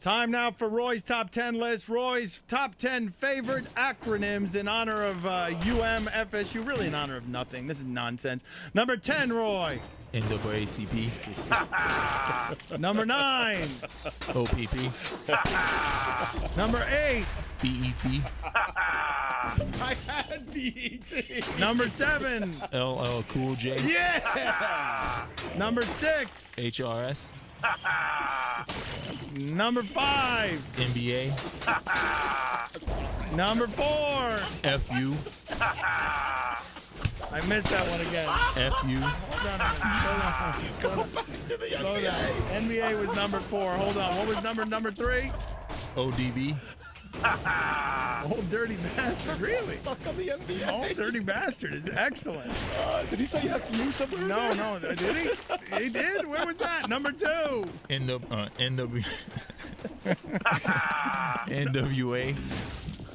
Time now for Roy's Top 10 list. Roy's Top 10 favorite acronyms in honor of FSU. Really in honor of nothing. This is nonsense. Number 10, Roy. NAACP. Number 9. OPP. Number 8. BET. I had BET. Number 7. LL Cool J. Yeah. Number 6. HRS. Number 5. NBA. Number 4. FU. I missed that one again. FU. Hold on a minute. Go back to the NBA. NBA was number 4. Hold on. What was number 3? ODB. Old dirty bastard. Really? Stuck on the NBA. Old dirty bastard is excellent. Did he say FU somewhere? No. Did he? He did? Where was that? Number 2. NWA.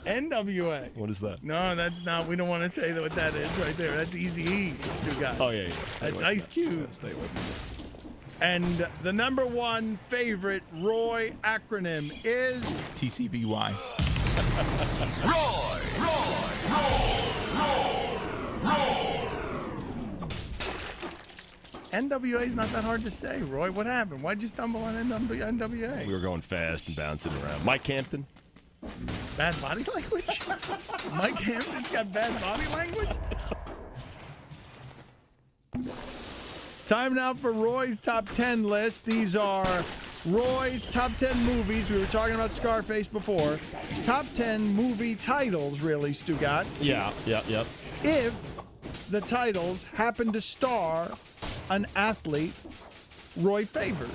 NWA. What is that? No, that's not. We don't want to say what that is right there. That's Eazy-E, you guys. Oh, yeah. That's Ice Cube. Stay with me. And the number 1 favorite Roy acronym is TCBY. NWA is not that hard to say, Roy. What happened? Why'd you stumble on NWA? We were going fast and bouncing around. Mike Hampton. Bad body language? Mike Hampton's got bad body language? Time now for Roy's Top 10 list. These are Roy's Top 10 movies. We were talking about Scarface before. Top 10 movie titles, really, Stugat. Yeah. If the titles happen to star an athlete Roy favors.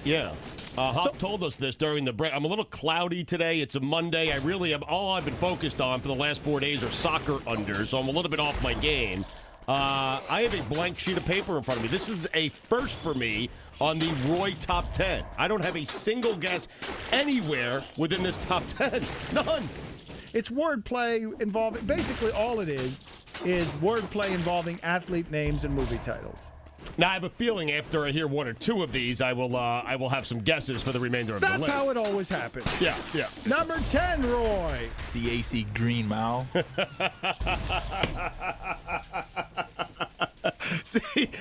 Yeah. Hop told us this during the break. I'm a little cloudy today. It's a Monday. I really am. All I've been focused on for the last 4 days are soccer unders, so I'm a little bit off my game. I have a blank sheet of paper in front of me. This is a first for me on the Roy Top 10. I don't have a single guess anywhere within this Top 10. None. It's wordplay involving, basically all it is wordplay involving athlete names and movie titles. Now, I have a feeling after I hear 1 or 2 of these, I will have some guesses for the remainder of the list. That's how it always happens. Yeah. Number 10, Roy. The AC Green Mile. See,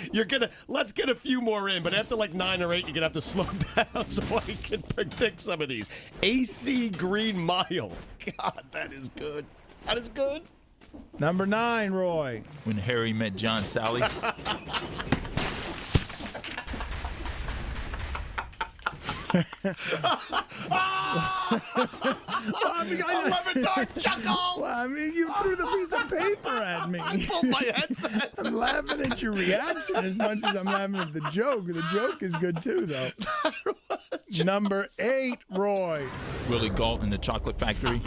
let's get a few more in, but after like 9 or 8, you're gonna have to slow down so I can predict some of these. AC Green Mile. God, that is good. That is good. Number 9, Roy. When Harry Met John Sally. 11 dark chuckle. Well, I mean, you threw the piece of paper at me. I pulled my headset. I'm laughing at your reaction as much as I'm laughing at the joke. The joke is good too, though. Number 8, Roy. Willie Galt in the Chocolate Factory.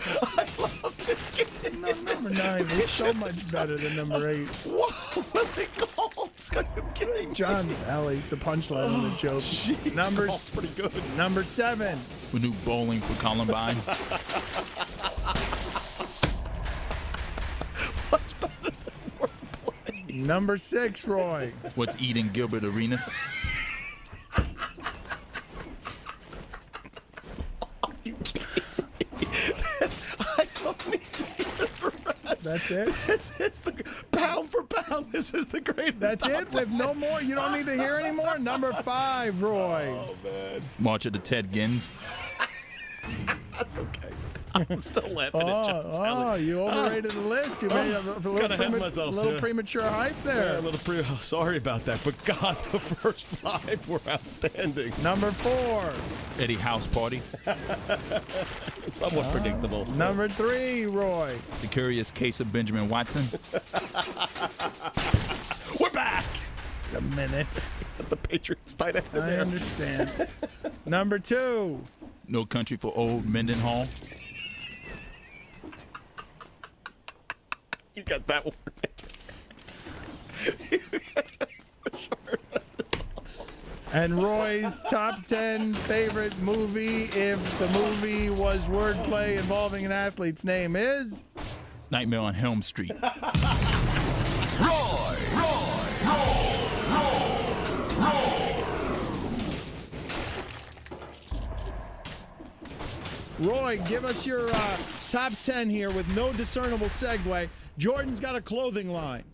I love this game. No, number 9 is so much better than number 8. Whoa, Willie Galt. Are you kidding me? John Sally's the punchline of the joke. Geez, Galt's pretty good. Number 7. We do Bowling for Columbine. What's better than wordplay? Number 6, Roy. What's Eating Gilbert Arenas? I don't need to hear the rest. That's it? This is the pound for pound. This is the greatest. That's it? With no more? You don't need to hear anymore? Number 5, Roy. Oh man, March of the Ted Gins. that's okay. I'm still laughing at John Sally. You overrated the list. You made a little, Gotta have myself, yeah. premature hype there. Yeah, a little sorry about that, but God, the first 5 were outstanding. Number 4. Eddie House Party. Somewhat predictable. Number 3, Roy. The Curious Case of Benjamin Watson. We're back. A minute. The Patriots tight end I there. understand. Number 2. No Country for Old Mendenhall. You got that one right. And Roy's top 10 favorite movie, if the movie was wordplay involving an athlete's name, is? Nightmare on Helm Street. Roy, give us your top 10 here with no discernible segue. Jordan's got a clothing line.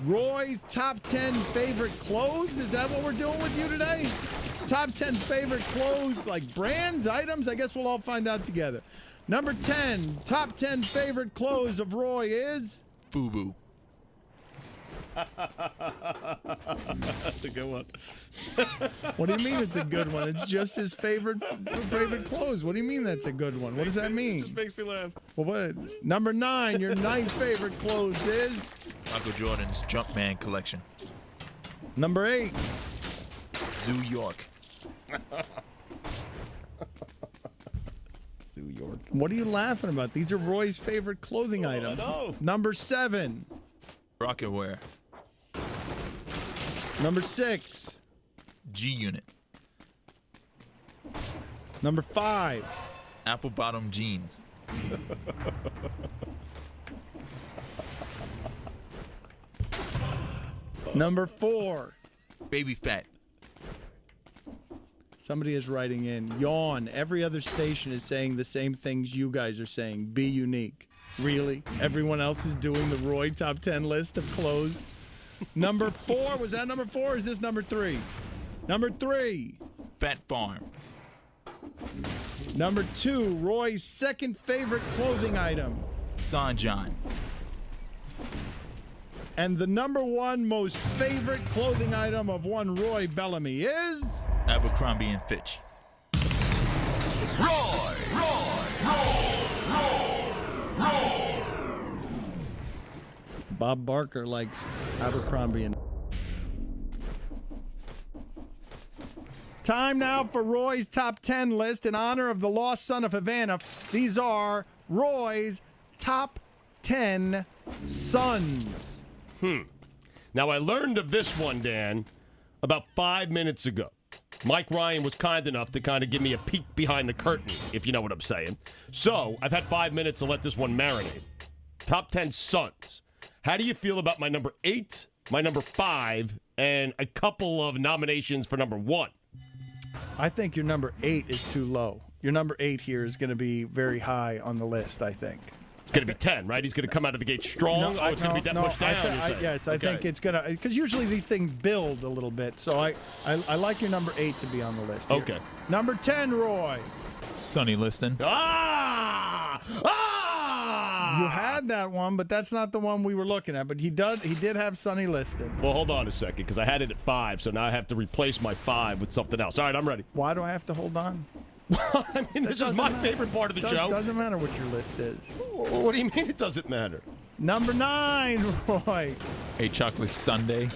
Roy's top 10 favorite clothes? Is that what we're doing with you today? Top 10 favorite clothes, like brands, items? I guess we'll all find out together. Number 10, top 10 favorite clothes of Roy is? FUBU. That's a good one. What do you mean it's a good one? It's just his favorite clothes. What do you mean that's a good one? What does that mean? Just makes me laugh. Well, what? Number 9, your ninth favorite clothes is? Michael Jordan's Jumpman collection. Number 8. Zoo York. New York. What are you laughing about? These are Roy's favorite clothing items. no. Number 7. Rocket Wear. Number 6. G Unit. Number 5. Apple bottom jeans. Number 4. Baby fat. Somebody is writing in, yawn. Every other station is saying the same things you guys are saying. Be unique. Really? Everyone else is doing the Roy top 10 list of clothes? Number 4. Was that number 4 or is this number 3? Number 3. Fat Farm. Number 2. Roy's second favorite clothing item. San John. And the number 1 most favorite clothing item of one Roy Bellamy is? Abercrombie and Fitch. Bob Barker likes Abercrombie and... Time now for Roy's top 10 list in honor of the lost son of Havana. These are Roy's top 10 sons. Now, I learned of this one, Dan, about 5 minutes ago. Mike Ryan was kind enough to kind of give me a peek behind the curtain, if you know what I'm saying. So, I've had 5 minutes to let this one marinate. Top 10 sons. How do you feel about my number 8, my number 5, and a couple of nominations for number 1? I think your number 8 is too low. Your number 8 here is going to be very high on the list, I think. It's going to be 10, right? He's going to come out of the gate strong. It's going to be that much down. Yes, I think it's going to, because usually these things build a little bit. So I like your number 8 to be on the list here. Okay. Number 10, Roy. Sonny Liston. You had that one, but that's not the one we were looking at. But he did have Sonny listed. Well, hold on a second, because I had it at 5, so now I have to replace my 5 with something else. All right, I'm ready. Why do I have to hold on? I mean, this is my favorite part of the show. Doesn't matter what your list is. What do you mean it doesn't matter? Number 9, Roy. A chocolate sundae.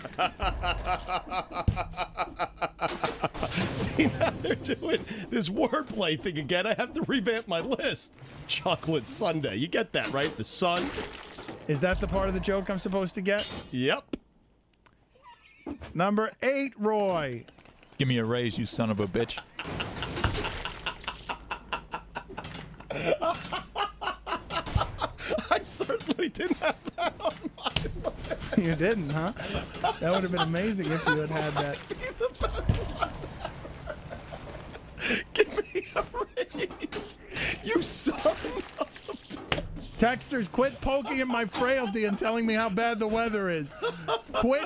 See, now they're doing this wordplay thing again. I have to revamp my list. Chocolate sundae. You get that, right? The sun. Is that the part of the joke I'm supposed to get? Yep. Number 8, Roy. Give me a raise, you son of a bitch. I certainly didn't have that on my list. You didn't, huh? That would have been amazing if you had had that. Be the best one. Give me a raise, you son of a bitch. Texters, quit poking at my frailty and telling me how bad the weather is.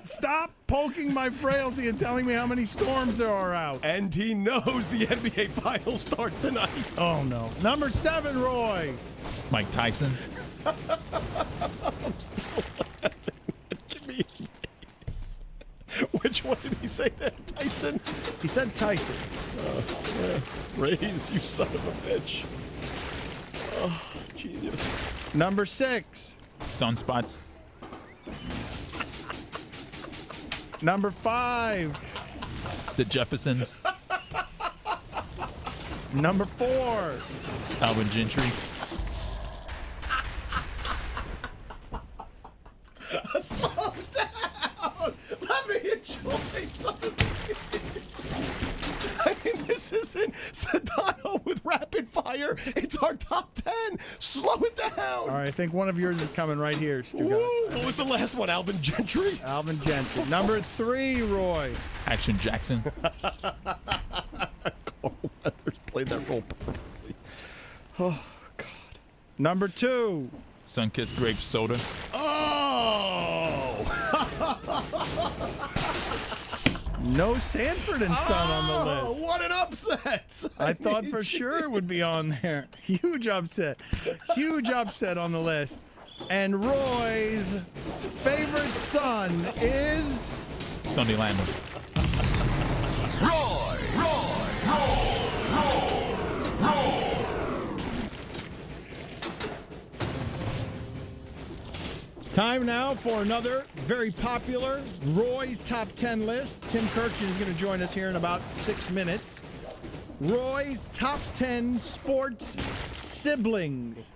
Stop poking my frailty and telling me how many storms there are out. And he knows the NBA Finals start tonight. Oh, no. Number 7, Roy. Mike Tyson. I'm still laughing. Give me a raise. Which one did he say there, Tyson? He said Tyson. Raise, you son of a bitch. Oh, genius. Number 6. Sunspots. Number 5. The Jeffersons. Number 4. Alvin Gentry. Slow down. Let me enjoy something. I mean, this isn't Sedano with rapid fire. It's our top 10. Slow it down. All right, I think one of yours is coming right here, Stu. Ooh, what was the last one? Alvin Gentry? Alvin Gentry. Number 3, Roy. Action Jackson. Carl Weathers. played that role perfectly. Oh, God. Number 2. Sunkissed grape soda. Oh! No Sanford and Son on the list. What an upset! I thought for sure it would be on there. Huge upset. Huge upset on the list. And Roy's favorite son is Sonny Landon. time now for another very popular Roy's Top 10 list. Tim Kirkjian is going to join us here in about 6 minutes. Roy's Top 10 Sports Siblings.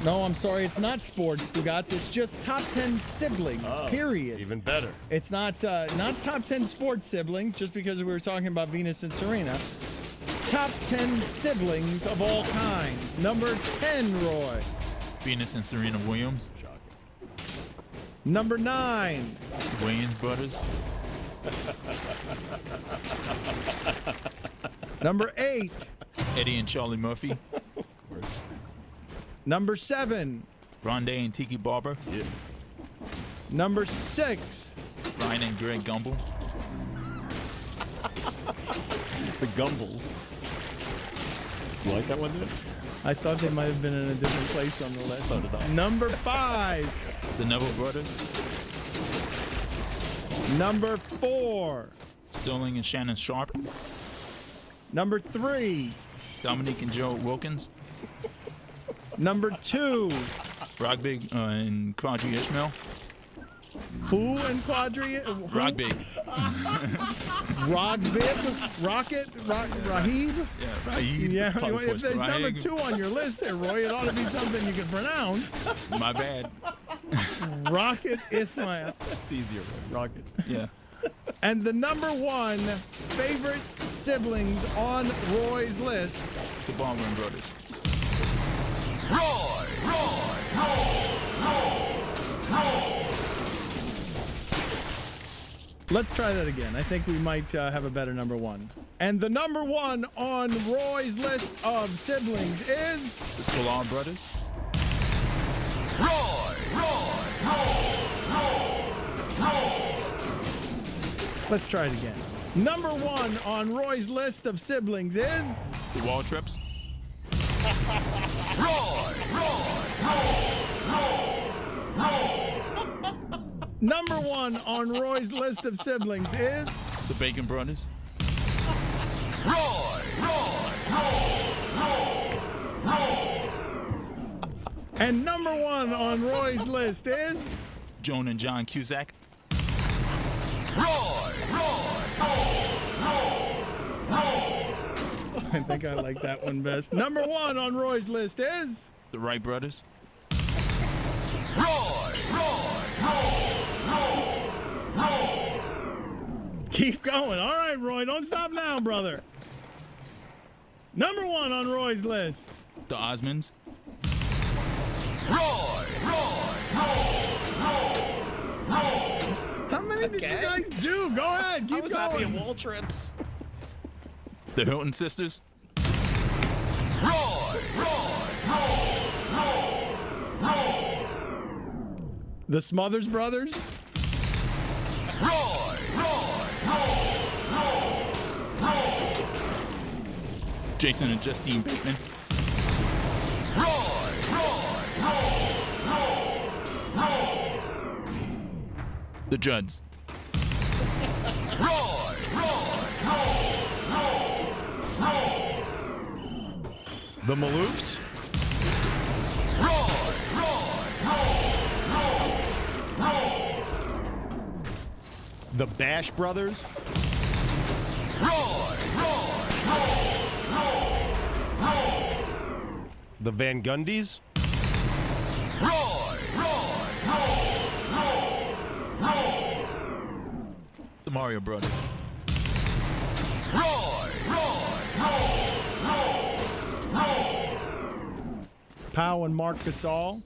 No, I'm sorry, it's not sports, Stugotz. It's just Top 10 Siblings, period. Even better. It's not Top 10 Sports Siblings, just because we were talking about Venus and Serena. Top 10 siblings of all kinds. Number 10, Roy. Venus and Serena Williams. Number 9. Williams brothers. Number 8. Eddie and Charlie Murphy. Number 7. Rondé and Tiki Barber. Yeah. Number 6. Ryan and Greg Gumbel. The Gumbles. You like that one, dude? I thought they might have been in a different place on the list. So did I. Number 5. The Neville brothers. Number 4. Sterling and Shannon Sharp. Number 3. Dominique and Joe Wilkins. Number 2. Rogbig and Quadri Ishmael. Who and Quadri? Rogbig. Rogbib? Rocket? Rahib? Yeah, Raheed. Yeah, Tongue if twister. there's number Raheed. 2 on your list there, Roy, it ought to be something you can pronounce. My bad. Rocket Ismail. It's easier, Rocket. Yeah. And the number 1 favorite siblings on Roy's list. The Baldwin brothers. Let's try that again. I think we might have a better number 1. And the number 1 on Roy's list of siblings is The Sklar brothers. Let's try it again. Number 1 on Roy's list of siblings is The Wall Trips. Number 1 on Roy's list of siblings is The Bacon brothers. and number 1 on Roy's list is Joan and John Cusack. I think I like that one best. Number 1 on Roy's list is The Wright brothers. keep going. All right, Roy, don't stop now, brother. Number 1 on Roy's list. The Osmonds. How many did you guys do? Go ahead, keep going. Wall Trips. The Hilton sisters. The Smothers Brothers. Jason and Justine Bateman. The Judds. The Maloofs. The Bash Brothers. The Van Gundys. The Mario brothers. Powell and Mark Gasol.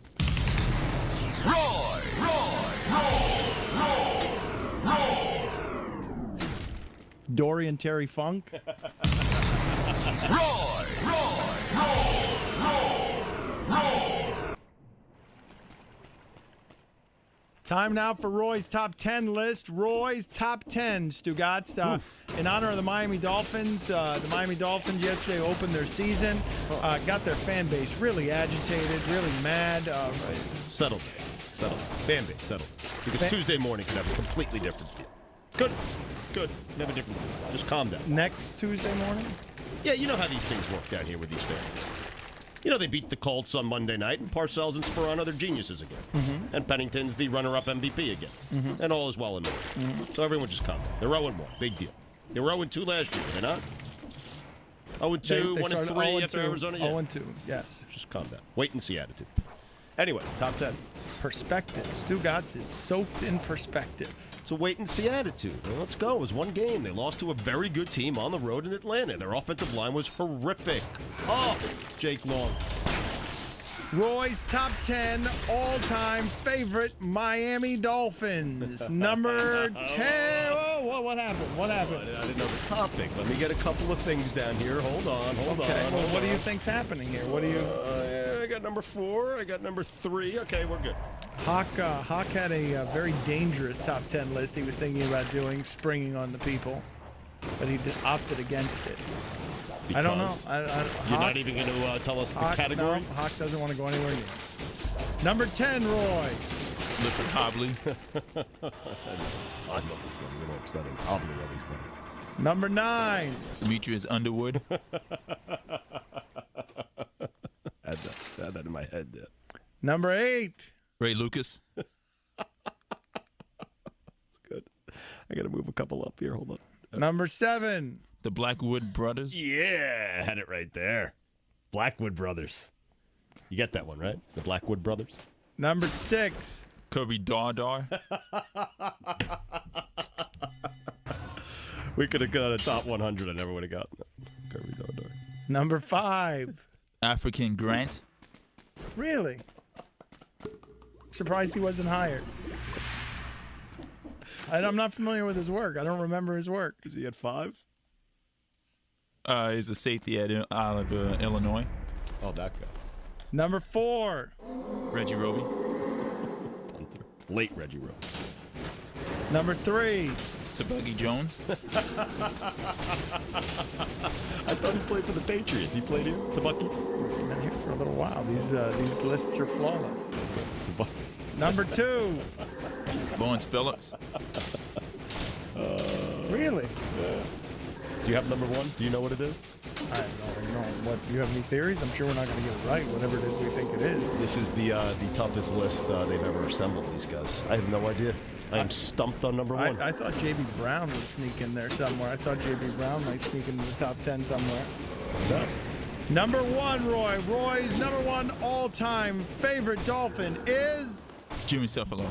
Dory and Terry Funk. Time now for Roy's top 10 list. Roy's top 10, Stugatz. In honor of the Miami Dolphins. The Miami Dolphins yesterday opened their season, got their fan base really agitated, really mad. Settled. Fan base, settled. Because Tuesday morning could have a completely different feel. Good. Have a different feel. Just calm down. Next Tuesday morning? Yeah, you know how these things work down here with these fans. You know, they beat the Colts on Monday night, and Parcells and Sperron are their geniuses again. Mm-hmm. And Pennington's the runner-up MVP again. Mm-hmm. And all is well in order. Mm-hmm. So everyone just calm down. They're 0-1. Big deal. They were 0-2 last year, were they not? 0-2, 1-3 after Arizona. Yeah. 0-2, yes. Just calm down. Wait and see attitude. Anyway, top 10. Perspective. Stugatz is soaked in perspective. It's a wait-and-see attitude. Well, let's go. It was one game. They lost to a very good team on the road in Atlanta. Their offensive line was horrific. Oh, Jake Long. Roy's top 10 all-time favorite Miami Dolphins. Number 10. Oh, what happened? What happened? I didn't know the topic. Let me get a couple of things down here. Hold on. Well, what do you think's happening here? What do you... I got number 4. I got number 3. Okay, we're good. Hawk had a very dangerous top 10 list he was thinking about doing, springing on the people, but he opted against it. Because I don't know. You're not even going to tell us the category? No, Hawk doesn't want to go anywhere near. Number 10, Roy. Clifford Hobley. I love this one. You're upsetting. Hobley, everything. Number 9. Demetrius Underwood. Had that in my head there. Number 8. Ray Lucas. Good. I got to move a couple up here. Hold on. Number 7. The Blackwood Brothers. Yeah, I had it right there. Blackwood Brothers. You get that one, right? The Blackwood Brothers. Number 6. Kirby Dardar. We could have got a top 100. I never would have gotten it. Kirby Dardar. Number 5. African Grant. Really? Surprised he wasn't hired. I'm not familiar with his work. I don't remember his work. Is he at 5? He's a safety out of Illinois. Oh, that guy. Number 4. Reggie Roby. Punter. Late Reggie Roby. Number 3. Tabuggy Jones. I thought he played for the Patriots. He played here, Tabuggy. He's been here for a little while. These lists are flawless. Number 2. Lawrence Phillips. Really? Do you have number 1? Do you know what it is? I don't know. What, do you have any theories? I'm sure we're not going to get it right, whatever it is we think it is. This is the toughest list they've ever assembled, these guys. I have no idea. I am stumped on number 1. I thought J.B. Brown would sneak in there somewhere. I thought J.B. Brown might sneak into the top 10 somewhere. No. Number 1, Roy. Roy's number 1 all-time favorite Dolphin is... Jimmy Cephalo.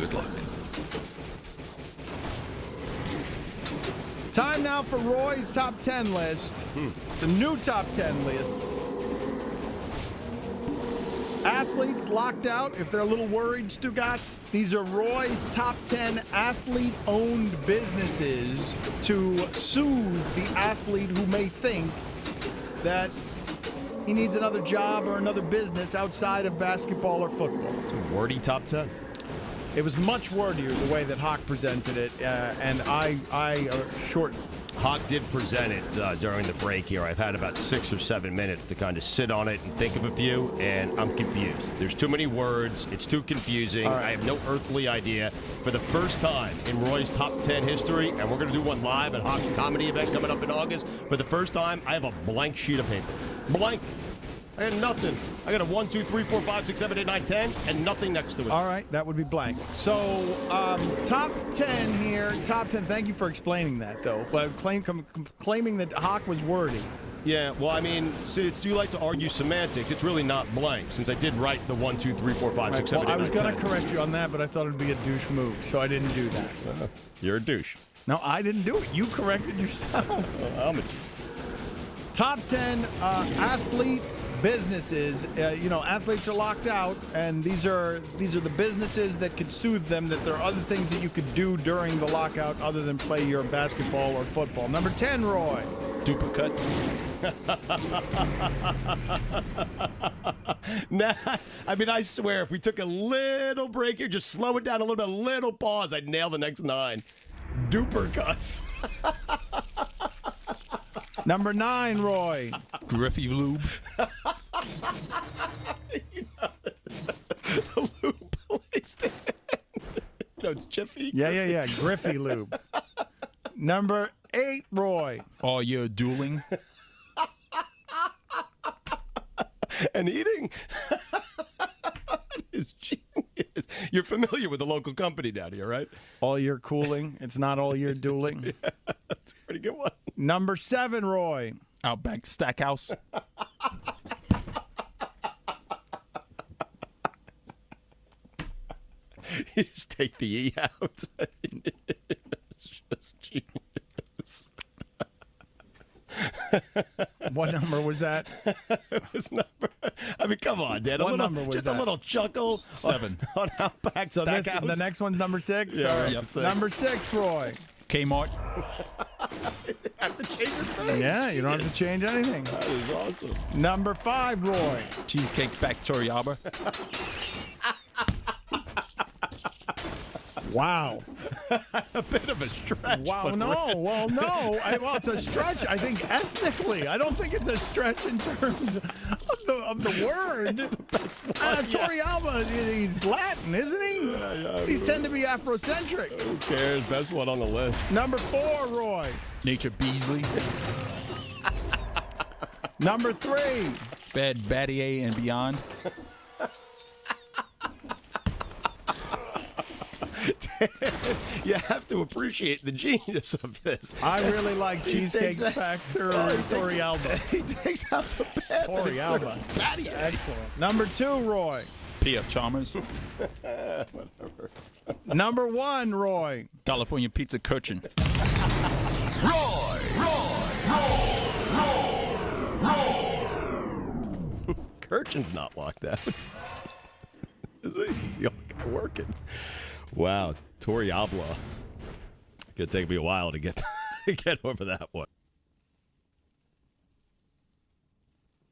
Good luck. Time now for Roy's top 10 list. It's a new top 10 list. Athletes locked out, if they're a little worried, Stugatz. These are Roy's top 10 athlete-owned businesses to soothe the athlete who may think that he needs another job or another business outside of basketball or football. It's a wordy top 10. It was much wordier the way that Hawk presented it, and I shortened. Hawk did present it during the break here. I've had about 6 or 7 minutes to kind of sit on it and think of a few, and I'm confused. There's too many words. It's too confusing. Right. I have no earthly idea. For the first time in Roy's top 10 history, and we're going to do one live at Hawk's comedy event coming up in August, for the first time, I have a blank sheet of paper. Blank. I had nothing. I got a 1, 2, 3, 4, 5, 6, 7, 8, 9, 10, and nothing next to it. All right, that would be blank. So, top 10 here. Top 10. Thank you for explaining that, though. But claiming that Hawk was wordy. Yeah, well, I mean, since you like to argue semantics, it's really not blank, since I did write the 1, 2, 3, 4, 5, 6, 7, 8, 9, 10. I was going to correct you on that, but I thought it would be a douche move, so I didn't do that. You're a douche. No, I didn't do it. You corrected yourself. I'm a douche. Top 10 athlete businesses, athletes are locked out, and these are the businesses that could soothe them. That there are other things that you could do during the lockout other than play your basketball or football. Number 10, Roy. Duplicates. Nah, I mean, I swear, if we took a little break here, just slow it down a little bit, a little pause, I'd nail the next 9. Duper cuts. Number 9, Roy. Griffey Lube. The lube place. No, Jiffy. Yeah. Griffey Lube. Number 8, Roy. All your dueling. And eating. Is genius. You're familiar with the local company down here, right? All year cooling. It's not all year dueling. Yeah, that's a pretty good one. Number 7, Roy. Outback Stackhouse. You just take the E out. It's just genius. What number was that? It was number. I mean, come on, Dan. What number was just that? a little chuckle. 7. On Outback So Stackhouse. the next one's number 6? Yeah, Or- right, yep, 6. Number 6, Roy. Kmart. Have to change the thing. Yeah, you don't have to change anything. That is awesome. Number 5, Roy. Cheesecake Factory Arbor. Wow. A bit of a stretch. Wow, but no. Well, no. Well, it's a stretch, I think, ethnically. I don't think it's a stretch in terms of the word. Torrealba, he's Latin, isn't he? These tend to be Afrocentric. Who cares? Best one on the list. Number 4, Roy. Nature Beasley. Number 3. Bed Battier and Beyond. You have to appreciate the genius of this. I really like Cheesecake Factory Torrealba. He takes out the bed. Torrealba. Excellent. Number 2, Roy. P.F. Chalmers. Number 1, Roy. California Pizza Kirchen. Kirchen's not locked out. Is he? He's the only guy working. Wow, Torrealba. Gonna take me a while to get over that one.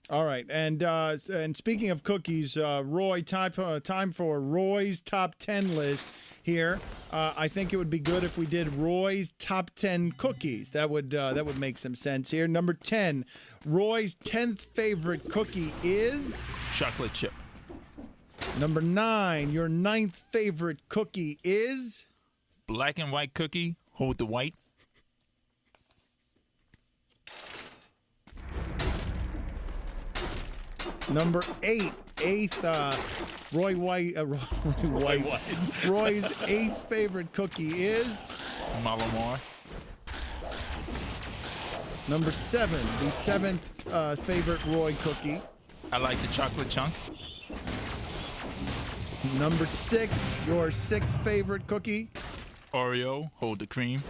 All right, and speaking of cookies, Roy, time for Roy's top 10 list here. I think it would be good if we did Roy's top 10 cookies. That would make some sense here. Number 10, Roy's 10th favorite cookie is Chocolate chip. Number 9. Your 9th favorite cookie is Black and white cookie. Hold the white. Number 8. Roy White. Roy's 8th favorite cookie is Malamar. Number 7. The 7th favorite Roy cookie. I like the chocolate chunk. Number 6. Your 6th favorite cookie. Oreo. Hold the cream.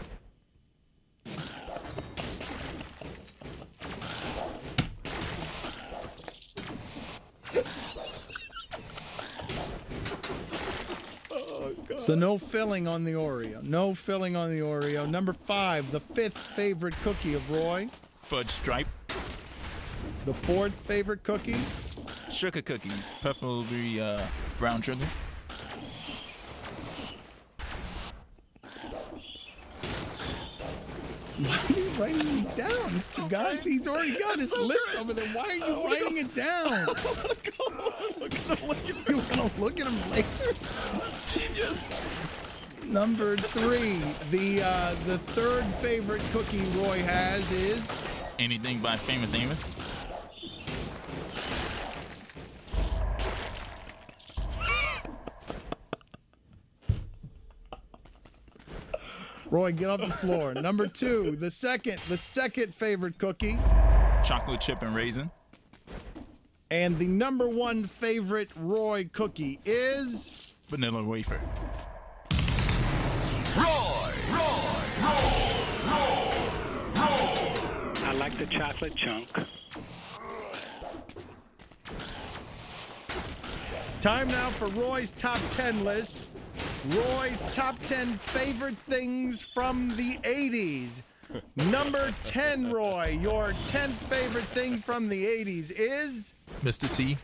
So no filling on the Oreo. No filling on the Oreo. Number 5, the 5th favorite cookie of Roy. Fudge stripe. The 4th favorite cookie. Sugar cookies. Preferably brown sugar. Why are you writing these down? Mr. Guys, he's already got his list over there. Why are you writing it down? You want to look at him later? Genius. Number 3, the 3rd favorite cookie Roy has is Anything by Famous Amos. Roy, get off the floor. Number 2, the second favorite cookie, Chocolate chip and raisin. and the number 1 favorite Roy cookie is Vanilla wafer. I like the chocolate chunk. Time now for Roy's top 10 list. Roy's top 10 favorite things from the 80s. Number 10, Roy, your 10th favorite thing from the 80s is? Mr. T.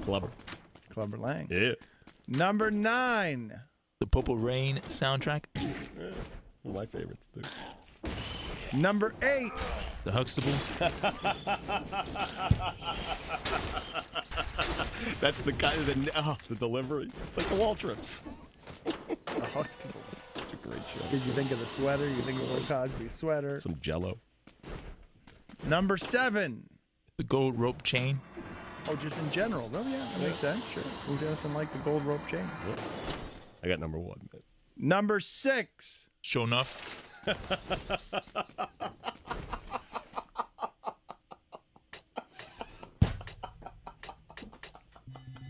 Clubber. Clubber Lang. Yeah. Number 9. The Purple Rain soundtrack. One of my favorites, too. Number 8. The Huxtables. That's the kind of the delivery. It's like the Waltrips. The Huxtables. Such a great show. Did you think of the sweater? You think of Bill Cosby's sweater? Some Jello. Number 7. The Gold Rope Chain. Oh, just in general. Oh, yeah, that makes sense. Sure. Who doesn't like the gold rope chain? Yep. I got number 1. Number 6. Sure enough.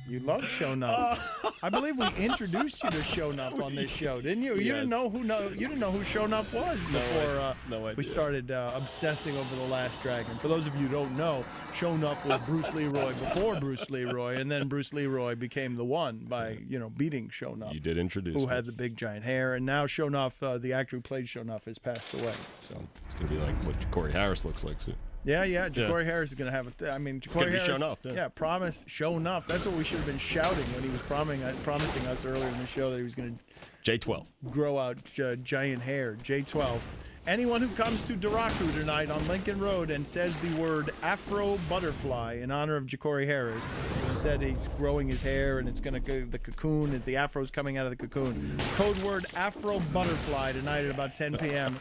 You love Show Nuff. I believe we introduced you to Show Nuff on this show, didn't you? You Yes. didn't know who Show Nuff was before no idea. we started obsessing over The Last Dragon. For those of you who don't know, Show Nuff was Bruce Leroy before Bruce Leroy, and then Bruce Leroy became the one by beating Show Nuff, You did introduce who me. had the big giant hair, and now Show Nuff, the actor who played Show Nuff, has passed away. So. It's going to be like what Corey Harris looks like soon. Yeah. Ja'Cory Harris is going to have it. I mean, Ja'Cory gonna be Harris. Show Nuff, yeah. Promise, Show Nuff. That's what we should have been shouting when he was promising us earlier in the show that he was going J12. to grow out giant hair. J12. Anyone who comes to Duraku tonight on Lincoln Road and says the word Afro Butterfly in honor of Ja'Cory Harris, he said he's growing his hair and it's going to go, the cocoon, the Afro's coming out of the cocoon. Code word Afro Butterfly tonight at about 10 p.m.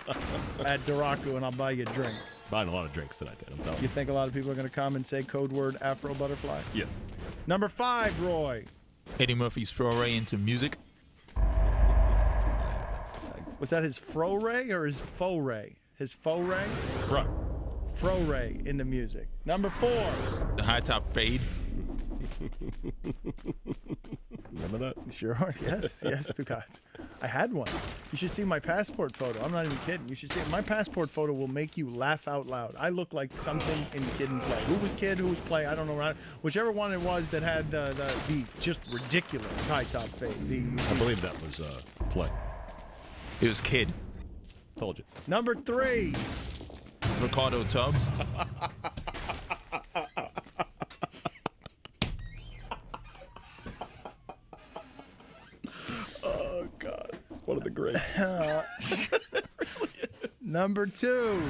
at Duraku, and I'll buy you a drink. Buying a lot of drinks tonight, Dan. I'm telling You you. think a lot of people are going to come and say code word Afro Butterfly? Yeah. Number 5, Roy. Eddie Murphy's foray into music. Was that his fro-ray or his faux-ray? His faux-ray? Front. Fro-ray into music. Number 4. The High Top Fade. Remember that? Sure. Yes, Ducats. I had one. You should see my passport photo. I'm not even kidding. You should see it. My passport photo will make you laugh out loud. I look like something in Kid and Play. Who was Kid? Who was Play? I don't know. Whichever one it was that had the just ridiculous high top fade. I believe that was play. It was Kid. Told you. Number 3. Ricardo Tubbs. Oh, God. It's one of the greats. Number 2.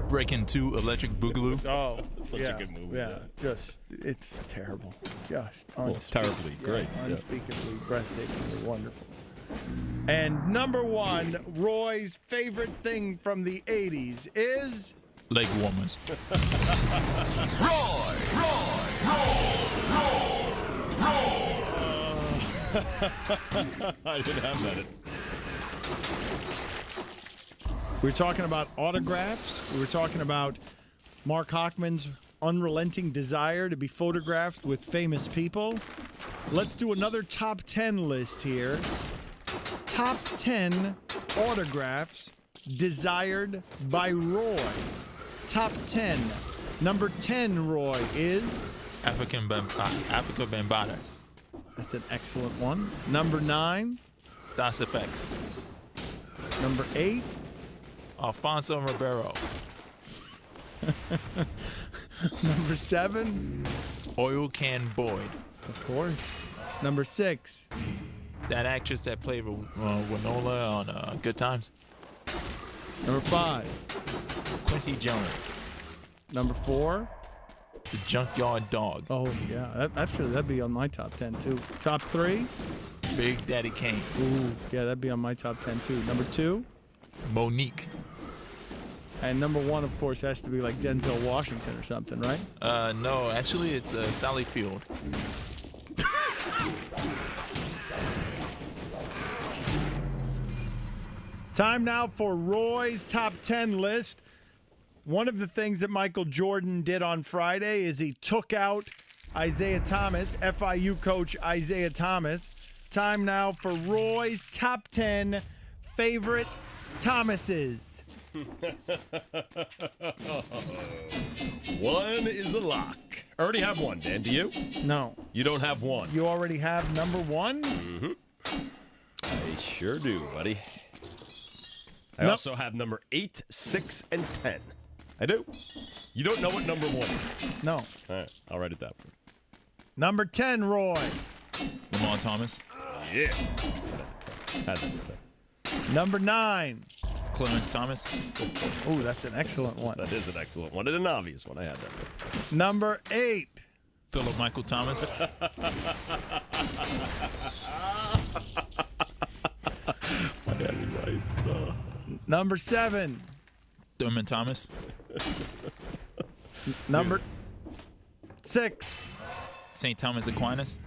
Breaking 2 Electric Boogaloo. Oh, Such a good movie, Yeah, yeah. just it's terrible. Just terribly great, yeah. unspeakably, breathtakingly wonderful. And number 1, Roy's favorite thing from the 80s is Leg warmers. I didn't have that. we were talking about autographs. We were talking about Mark Hochman's unrelenting desire to be photographed with famous people. Let's do another top 10 list here. Top 10 autographs desired by Roy. Top 10. Number 10, Roy, is... Africa Bambaataa. That's an excellent one. Number 9. Das Effects. Number 8. Alfonso Ribeiro. Number 7. Oil Can Boyd. Of course. Number 6. That actress that played Winona on Good Times. Number 5. Quincy Jones. Number 4. The Junkyard Dog. Oh, yeah. That'd be on my top 10, too. Top 3. Big Daddy Kane. Ooh, yeah, that'd be on my top 10, too. Number 2. Monique. And number 1, of course, has to be like Denzel Washington or something, right? No, actually it's Sally Field. Time now for Roy's top 10 list. One of the things that Michael Jordan did on Friday is he took out Isaiah Thomas, FIU coach Isaiah Thomas. Time now for Roy's top 10 favorite Thomases. One is a lock. I already have one, Dan. Do you? No. You don't have one. You already have number one? I sure do, buddy. I Nope. also have number 8, 6, and 10. I do. You don't know what number 1 is. No. All right, I'll write it down. Number 10, Roy. Lamar Thomas. Yeah. Had number 10. Number 9. Clarence Thomas. Ooh, that's an excellent one. That is an excellent one and an obvious one. I had that one. Number 8. Philip Michael Thomas. Number 7. Thurman Thomas. Number 6. St. Thomas Aquinas.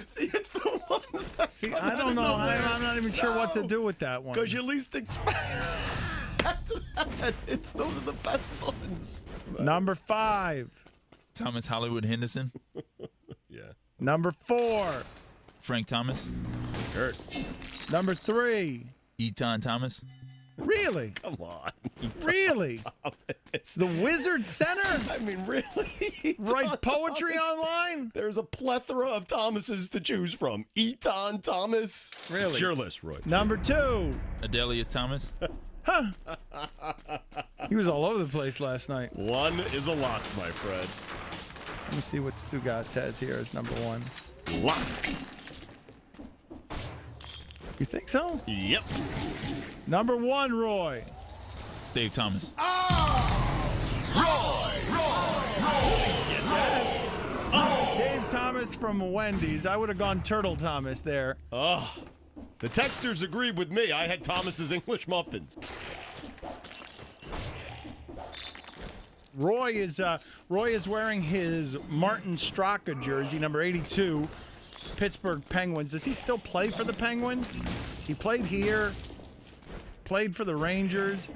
See, it's the ones that See, I don't know. I'm not even sure what to do with that one. Because you least expect it's those are the best ones. Number 5. Thomas Hollywood Henderson. Yeah. Number 4. Frank Thomas. Hurt. Number 3. Eton Thomas. Really? Come on. Really? It's The Wizard Center I mean, really? writes poetry Thomas. online? There's a plethora of Thomases to choose from. Eton Thomas. Really? It's your list, Roy. Number 2. Adelius Thomas. He was all over the place last night. One is a lock, my friend. Let me see what Stugatz has here as number 1. Lock. You think so? Yep. Number 1, Roy. Dave Thomas. Dave Thomas from Wendy's. I would have gone Turtle Thomas there. Oh, the texters agreed with me. I had Thomas's English muffins. Roy is wearing his Martin Straka jersey, number 82, Pittsburgh Penguins. Does he still play for the Penguins? He played here, played for the Rangers.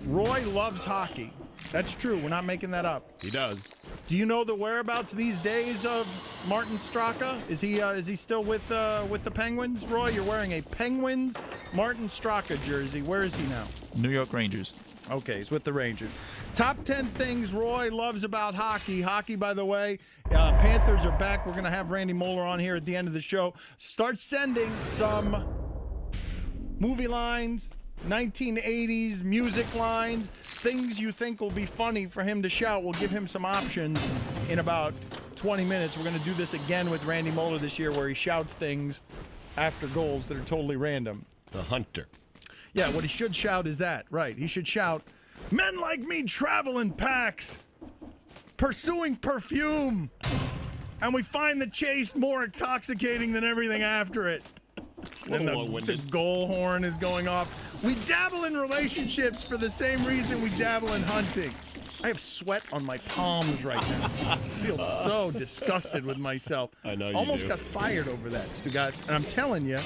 Roy loves hockey. That's true. We're not making that up. He does. Do you know the whereabouts these days of Martin Straka? Is he still with the Penguins? Roy, you're wearing a Penguins Martin Straka jersey. Where is he now? New York Rangers. Okay, he's with the Rangers. Top 10 things Roy loves about hockey. Hockey, by the way, Panthers are back. We're going to have Randy Moeller on here at the end of the show. Start sending some movie lines, 1980s music lines, things you think will be funny for him to shout. We'll give him some options in about 20 minutes. We're going to do this again with Randy Moeller this year where he shouts things after goals that are totally random. The Hunter. Yeah, what he should shout is that, right. He should shout, "Men like me travel in packs, pursuing perfume, and we find the chase more intoxicating than everything after it." And the long-winded. goal horn is going off. We dabble in relationships for the same reason we dabble in hunting. I have sweat on my palms right now. I feel so disgusted with myself. I know you Almost do. got fired over that, Stugatz. And I'm telling you,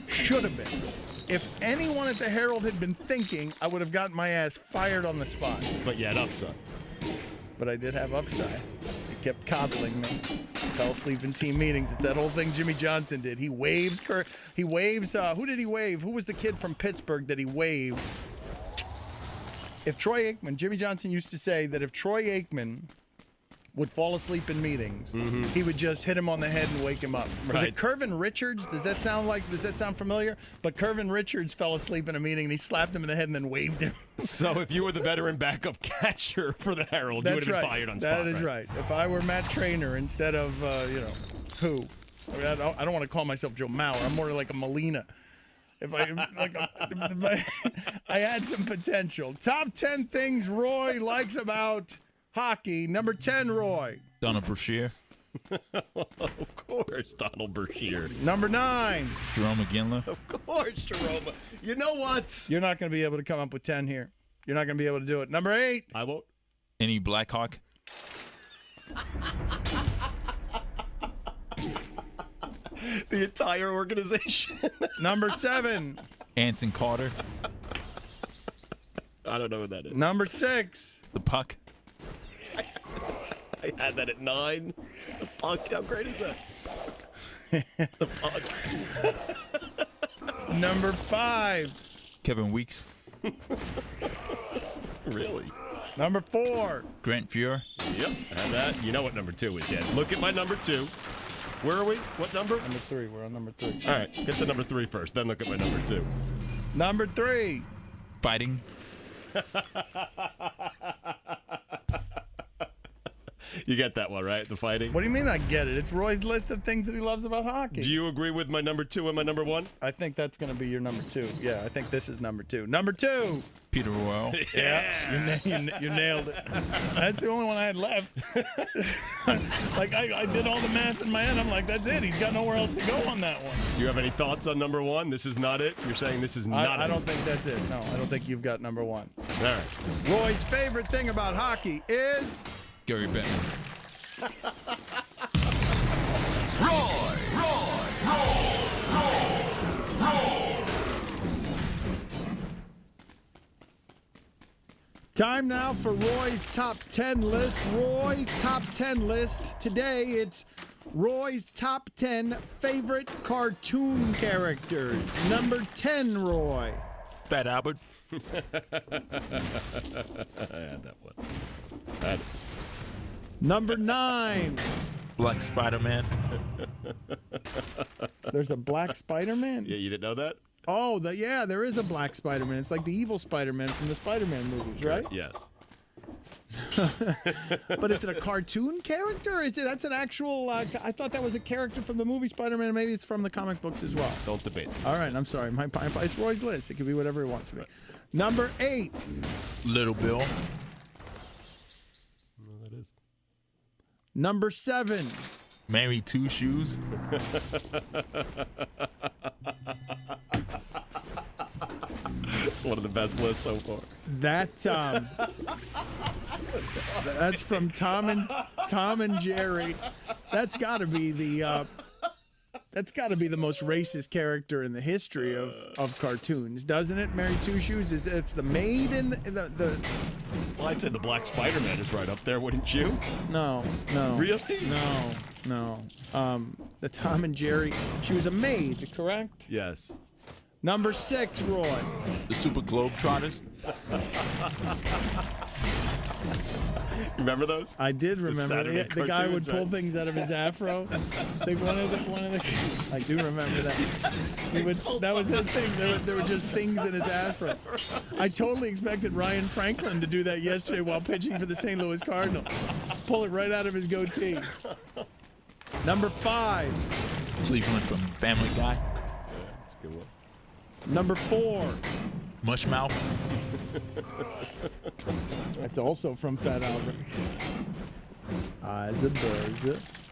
should have been. If anyone at the Herald had been thinking, I would have gotten my ass fired on the spot. But you had upside. But I did have upside. It kept coddling me. Fell asleep in team meetings. It's that whole thing Jimmy Johnson did. He waves. He waves. Who did he wave? Who was the kid from Pittsburgh that he waved? If Troy Aikman, Jimmy Johnson used to say that if Troy Aikman would fall asleep in meetings, he would just hit him on the head and wake him up. Was Right. it Kervin Richards? Does that sound familiar? But Kervin Richards fell asleep in a meeting and he slapped him in the head and then waved him. So if you were the veteran backup catcher for the Herald, you would That's have right. been fired on spot. That is right. If I were Matt Trainer instead of, who? I mean, I don't want to call myself Joe Mauer. I'm more like a Molina. If I had some potential. Top 10 things Roy likes about hockey. Number 10, Roy. Donald Brashear. Of course, Donald Brashear. Number 9. Jerome McGinley. Of course, Jerome. You know what? You're not going to be able to come up with 10 here. You're not going to be able to do it. Number 8. I won't. Any Blackhawk. The entire organization. Number 7. Anson Carter. I don't know what that is. Number 6. The Puck. I had that at 9. The puck. How great is that? The puck. Number 5. Kevin Weeks. Really? Number 4. Grant Fuhr. Yep, I had that. You know what number 2 is yet. Look at my number 2. Where are we? What number? Number 3. We're on number 3. All right, get to number 3 first, then look at my number 2. Number 3. Fighting. You get that one, right? The fighting? What do you mean I get it? It's Roy's list of things that he loves about hockey. Do you agree with my number 2 and my number 1? I think that's going to be your number 2. Yeah, I think this is number 2. Number 2. Peter Royal. Yeah, you nailed it. That's the only one I had left. Like, I did all the math in my head. I'm like, that's it. He's got nowhere else to go on that one. You have any thoughts on number 1? This is not it? You're saying this is not it? I don't think that's it. No, I don't think you've got number 1. All right. Roy's favorite thing about hockey is... Gary Bettman. Time now for Roy's top 10 list. Roy's top 10 list. Today it's Roy's top 10 favorite cartoon characters. Number 10, Roy. Fat Albert. I had that one. I had it. Number 9. Black Spider-Man. There's a black Spider-Man? Yeah, you didn't know that? Oh, yeah, there is a black Spider-Man. It's like the evil Spider-Man from the Spider-Man movies, right? Yes. But is it a cartoon character? That's an actual... I thought that was a character from the movie Spider-Man. Maybe it's from the comic books as well. Don't debate. All right, I'm sorry. It's Roy's list. It can be whatever he wants to be. Number 8. Little Bill. No, that is. Number 7. Mary Two Shoes. One of the best lists so far. That's from Tom and Jerry. That's got to be the most racist character in the history of cartoons, doesn't it? Mary Two Shoes it's the maid in the Well, I'd say the Black Spider-Man is right up there, wouldn't you? No. Really? No. The Tom and Jerry. She was a maid, correct? Yes. Number 6, Roy. The Super Globetrotters. Remember those? I did remember Saturday the guy would cartoons, pull right? things out of his afro. Like one of the. I do remember that. That was his thing. There were just things in his afro. I totally expected Ryan Franklin to do that yesterday while pitching for the St. Louis Cardinals. Pull it right out of his goatee. Number 5. Cleveland from Family Guy. Yeah, that's a good one. Number 4. Mushmouth. That's also from Fat Albert. Eyes a buzz.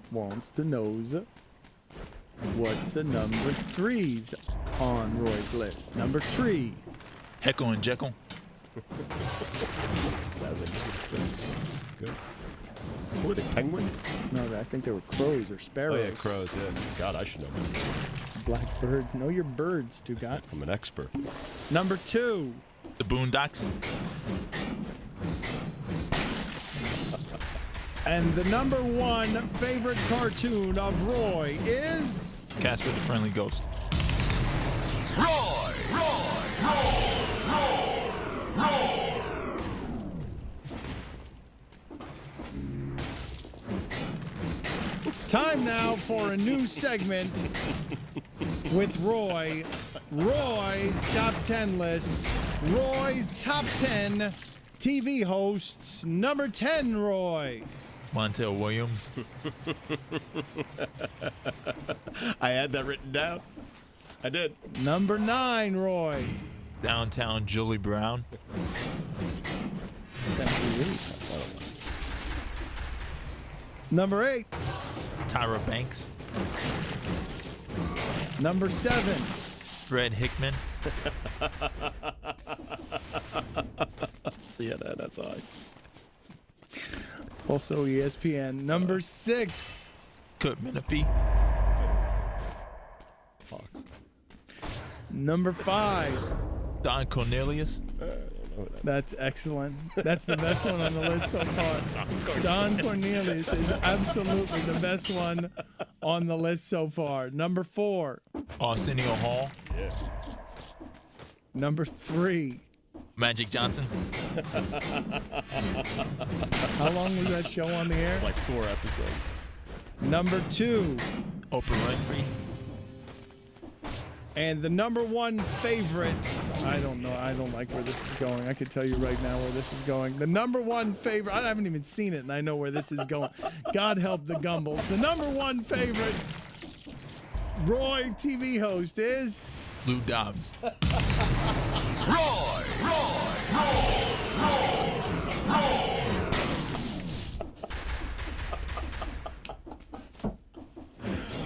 Wants to knows. What's the number 3's on Roy's list? Number 3. Heckle and Jekyll. Good. Who are they, penguins? No, I think they were crows or Oh, sparrows. yeah, crows, yeah. God, I should know that. Black birds. Know your birds, Stugat. I'm an expert. Number 2. The Boondocks. And the number 1 favorite cartoon of Roy is... Casper the Friendly Ghost. Time now for a new segment with Roy. Roy's top 10 list. Roy's top 10 TV hosts. Number 10, Roy. Montel Williams. I had that written down. I did. Number 9, Roy. Downtown Julie Brown. Number 8. Tyra Banks. Number 7. Fred Hickman. See, yeah, that's all. Also ESPN. Number 6. Kurt Menefee. Fox. Number 5. Don Cornelius. That's excellent. That's the best one on the list so far. Don Cornelius is absolutely the best one on the list so far. Number 4. Arsenio Hall. Yeah. Number 3. Magic Johnson. How long was that show on the air? Like 4 episodes. Number 2. Oprah Winfrey. And the number 1 favorite, I don't know. I don't like where this is going. I can tell you right now where this is going. The number 1 favorite, I haven't even seen it, and I know where this is going. God help the Gumbles. The number 1 favorite Roy TV host is Lou Dobbs.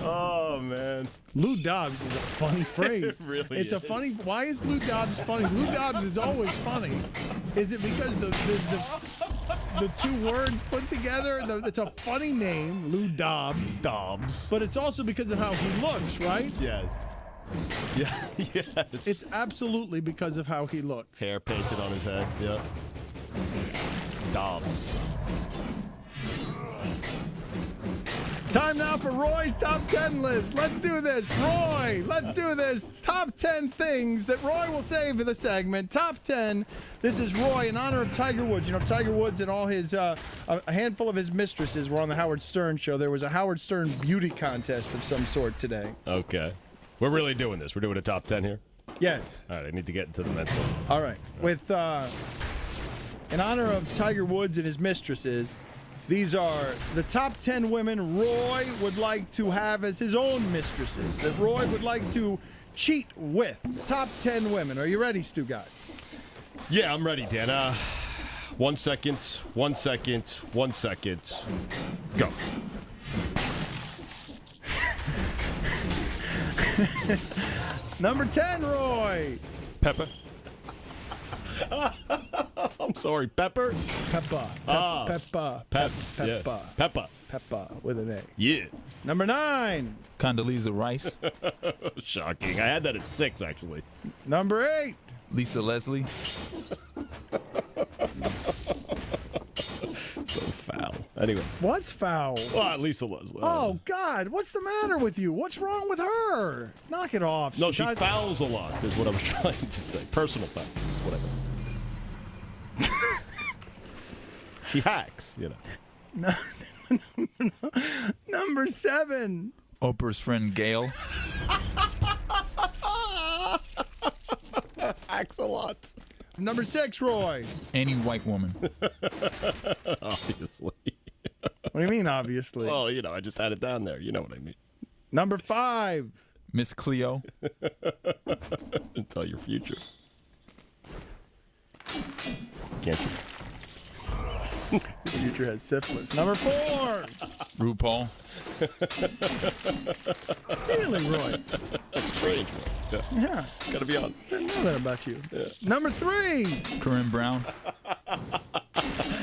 Oh, man. Lou Dobbs is a funny phrase. It really it's a is. funny. Why is Lou Dobbs funny? Lou Dobbs is always funny. Is it because the 2 words put together? It's a funny name, Lou Dobbs. Dobbs. But it's also because of how he looks, right? Yes. Yeah, yes. It's absolutely because of how he looks. Hair painted on his head. Yep. Dobbs. Time now for Roy's Top 10 list. Let's do this. Roy, let's do this. Top 10 things that Roy will say for the segment. Top 10. This is Roy in honor of Tiger Woods. You know, Tiger Woods and all his, a handful of his mistresses were on the Howard Stern show. There was a Howard Stern beauty contest of some sort today. Okay. We're really doing this. We're doing a top 10 here? Yes. All right, I need to get into the mental. All right. With, in honor of Tiger Woods and his mistresses, these are the top 10 women Roy would like to have as his own mistresses, that Roy would like to cheat with. Top 10 women. Are you ready, Stu Guys? Yeah, I'm ready, Dan. 1 second, 1 second, 1 second. Go. Number 10, Roy. Pepper. I'm sorry, Pepper? Peppa. Ah. Peppa. Pep. Peppa. Yeah. Peppa. Peppa with an A. Yeah. Number 9. Condoleezza Rice. Shocking. I had that at 6, actually. Number 8. Lisa Leslie. So foul. Anyway. What's foul? Well, Lisa Leslie. Oh, God. What's the matter with you? What's wrong with her? Knock it off. No, she God- fouls a lot, is what I was trying to say. Personal fouls is what I meant. She hacks, you know. Number 7. Oprah's friend Gail. Hacks a lot. Number 6, Roy. Any white woman. Obviously. What do you mean, obviously? Well, you know, I just had it down there. You know what I mean. Number 5. Miss Cleo. Tell your future. Can't you? The future has syphilis. Number 4. RuPaul. Really, Roy? Strange. Yeah. Gotta be on. I didn't know that about you. Yeah. Number 3. Corinne Brown.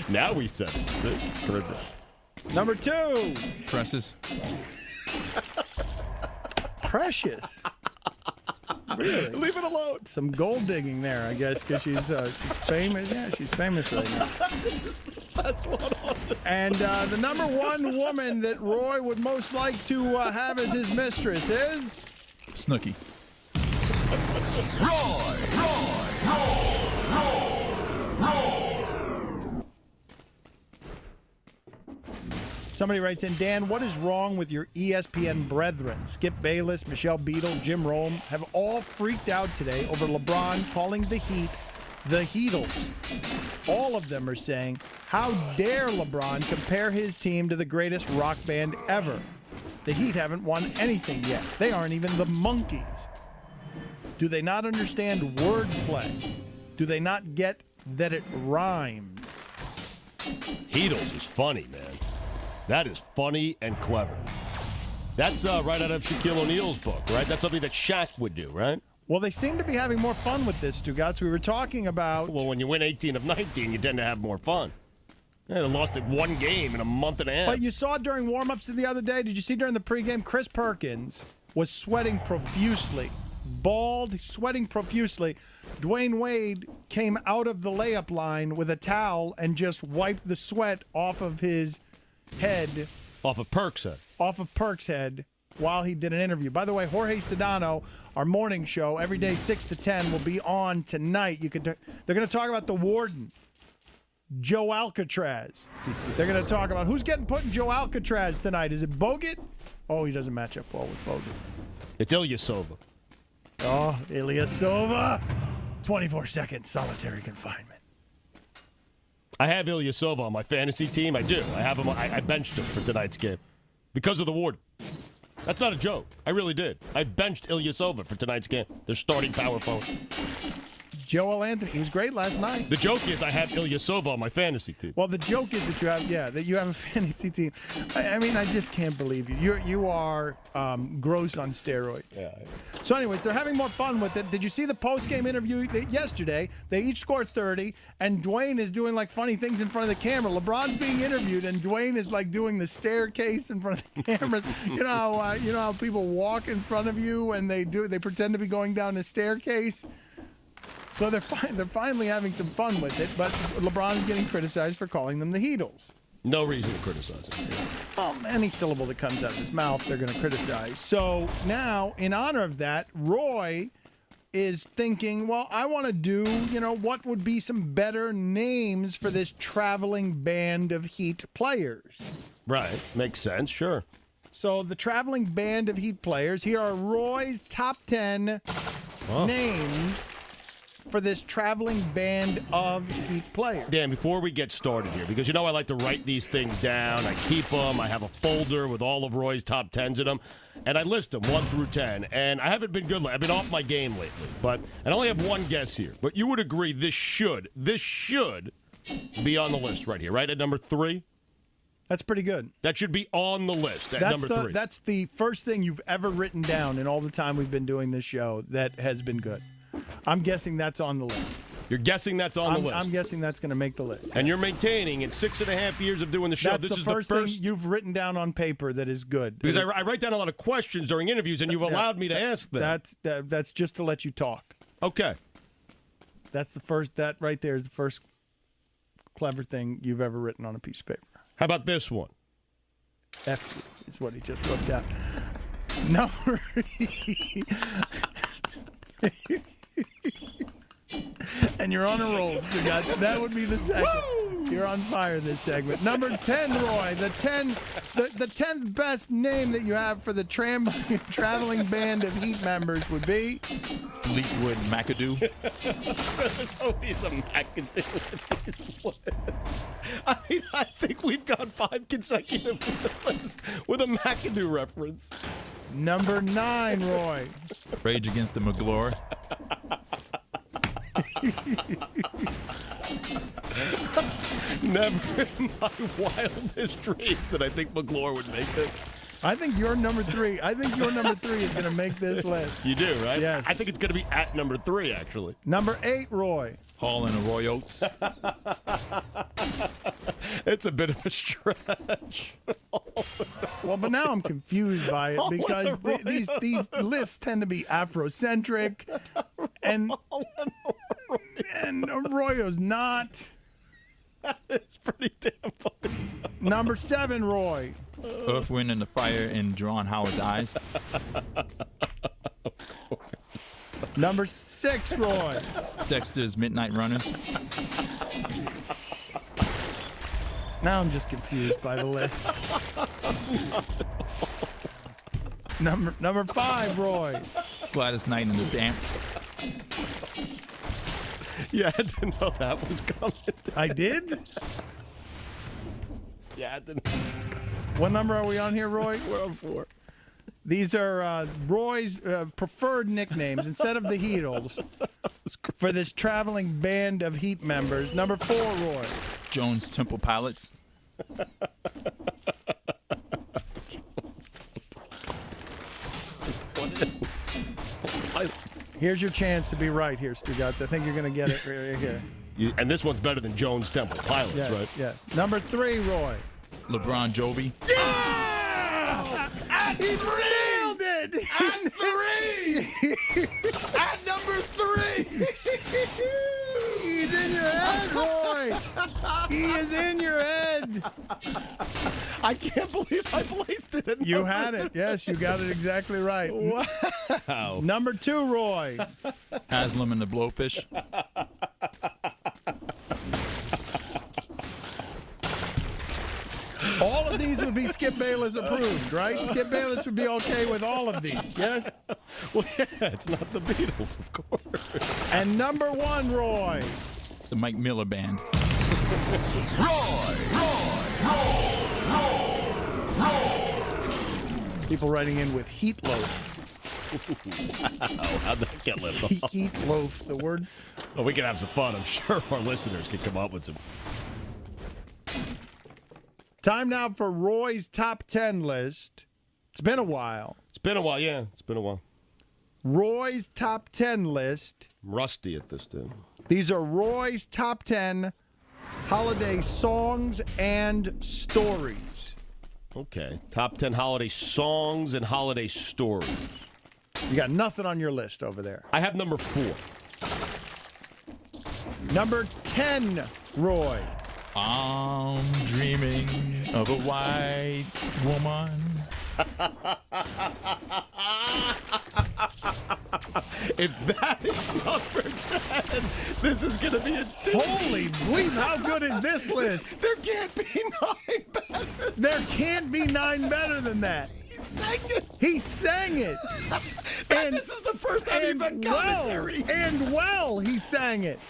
Now we said it. See? Corinne Brown. Number 2. Tresses. Precious. Really? Leave it alone. Some gold digging there, I guess, because she's famous. Yeah, she's famous right now. That's one on this. And the number 1 woman that Roy would most like to have as his mistress is Snooki. Somebody writes in, Dan, what is wrong with your ESPN brethren? Skip Bayless, Michelle Beadle, Jim Rome have all freaked out today over LeBron calling the Heat the Heatles. All of them are saying, how dare LeBron compare his team to the greatest rock band ever? The Heat haven't won anything yet. They aren't even the Monkees. Do they not understand wordplay? Do they not get that it rhymes? Heatles is funny, man. That is funny and clever. That's right out of Shaquille O'Neal's book, right? That's something that Shaq would do, right? Well, they seem to be having more fun with this, Stugotz. We were talking about... Well, when you win 18 of 19, you tend to have more fun. Yeah, they lost it 1 game in a month and a half. But you saw during warm-ups the other day, did you see during the pregame, Chris Perkins was sweating profusely. Bald, sweating profusely. Dwayne Wade came out of the layup line with a towel and just wiped the sweat off of his head. Off of Perk's head. Off of Perk's head while he did an interview. By the way, Jorge Sedano our morning show, every day 6 to 10, will be on tonight. They're going to talk about the warden, Joe Alcatraz. They're going to talk about who's getting put in Joe Alcatraz tonight. Is it Bogut? Oh, he doesn't match up well with Bogut. It's Ilyasova. Oh, Ilyasova. 24-second solitary confinement. I have Ilyasova on my fantasy team. I do. I have him. I benched him for tonight's game because of the warden. That's not a joke. I really did. I benched Ilyasova for tonight's game. Their starting power forward. Joel Anthony. He was great last night. The joke is I have Ilyasova on my fantasy team. Well, the joke is that you have a fantasy team. I mean, I just can't believe you. You are gross on steroids. Yeah. So, anyways, they're having more fun with it. Did you see the post-game interview yesterday? They each scored 30, and Dwayne is doing like funny things in front of the camera. LeBron's being interviewed, and Dwayne is like doing the staircase in front of the cameras. You know how people walk in front of you and they pretend to be going down the staircase. So they're finally having some fun with it, but LeBron's getting criticized for calling them the Heatles. No reason to criticize it. Well, any syllable that comes out of his mouth, they're going to criticize. So now, in honor of that, Roy is thinking, well, I want to do, what would be some better names for this traveling band of Heat players. Right. Makes sense. Sure. So the traveling band of Heat players, here are Roy's top 10 names for this traveling band of Heat players. Dan, before we get started here, because I like to write these things down. I keep them. I have a folder with all of Roy's top 10s in them, and I list them 1 through 10. And I haven't been good. I've been off my game lately, and I only have one guess here. But you would agree this should be on the list right here, right at number 3. That's pretty good. That should be on the list at number 3. That's the first thing you've ever written down in all the time we've been doing this show that has been good. I'm guessing that's on the list. You're guessing that's on the list? I'm guessing that's going to make the list. And you're maintaining in 6.5 years of doing the show. That's the first thing you've written down on paper that is good. Because I write down a lot of questions during interviews, and you've allowed me to ask them. That's just to let you talk. Okay. That's the first. That right there is the first clever thing you've ever written on a piece of paper. How about this one? F is what he just looked at. Number. And you're on a roll. That would be the second. Woo! You're on fire this segment. Number 10, Roy. The 10th best name that you have for the traveling band of Heat members would be Fleetwood McAdoo. There's always a McAdoo in this list. I think we've gone 5 consecutive lists with a McAdoo reference. Number 9, Roy. Rage Against the McGlure. Never in my wildest dreams did I think McGlure would make this. I think your number 3. I think your number 3 is going to make this list. You do, right? Yes. I think it's going to be at number 3, actually. Number 8, Roy. Hall and Roy Oates. It's a bit of a stretch. Well, but now I'm confused by it because these lists tend to be Afrocentric, and Arroyo's not. It's pretty damn funny. Number 7, Roy. Earth, Wind, and the Fire in Ron Howard's Eyes. Number 6, Roy. Dexter's Midnight Runners. Now I'm just confused by the list. Number 5, Roy. Gladys Knight and the Damps. Yeah, I didn't know that was coming. I did? Yeah, I didn't. What number are we on here, Roy? We're on 4. These are Roy's preferred nicknames instead of the Heatles for this traveling band of Heat members. Number 4, Roy. Jones Temple Pilots. Here's your chance to be right here, Stugotz. I think you're going to get it right here. And this one's better than Jones Temple Pilots, Yes, right? yes. Number 3, Roy. LeBron Jovi. Yeah! And he nailed it! At 3! At number 3! He's in your head, Roy! He is in your head! I can't believe I placed it. You had it. Yes, you got it exactly right. Wow. Number 2, Roy. Haslam and the Blowfish. All of these would be Skip Bayless approved, right? Skip Bayless would be okay with all of these, yes? Well, yeah, it's not the Beatles, of course. And number 1, Roy. The Mike Miller Band. People writing in with heat loaf. Wow, how'd that get left off? Heat loaf, the word. Well, we can have some fun. I'm sure our listeners can come up with some. Time now for Roy's top 10 list. It's been a while. It's been a while, yeah. It's been a while. Roy's top 10 list. I'm rusty at this, dude. These are Roy's top 10 holiday songs and stories. Okay. Top 10 holiday songs and holiday stories. You got nothing on your list over there. I have number 4. Number 10, Roy. I'm dreaming of a white woman. If that is number 10, this is going to be a doozy. Holy bleep, how good is this list? There can't be 9 better. There can't be 9 better than that. He sang it. He sang it. And this is the first time you've had commentary. He sang it.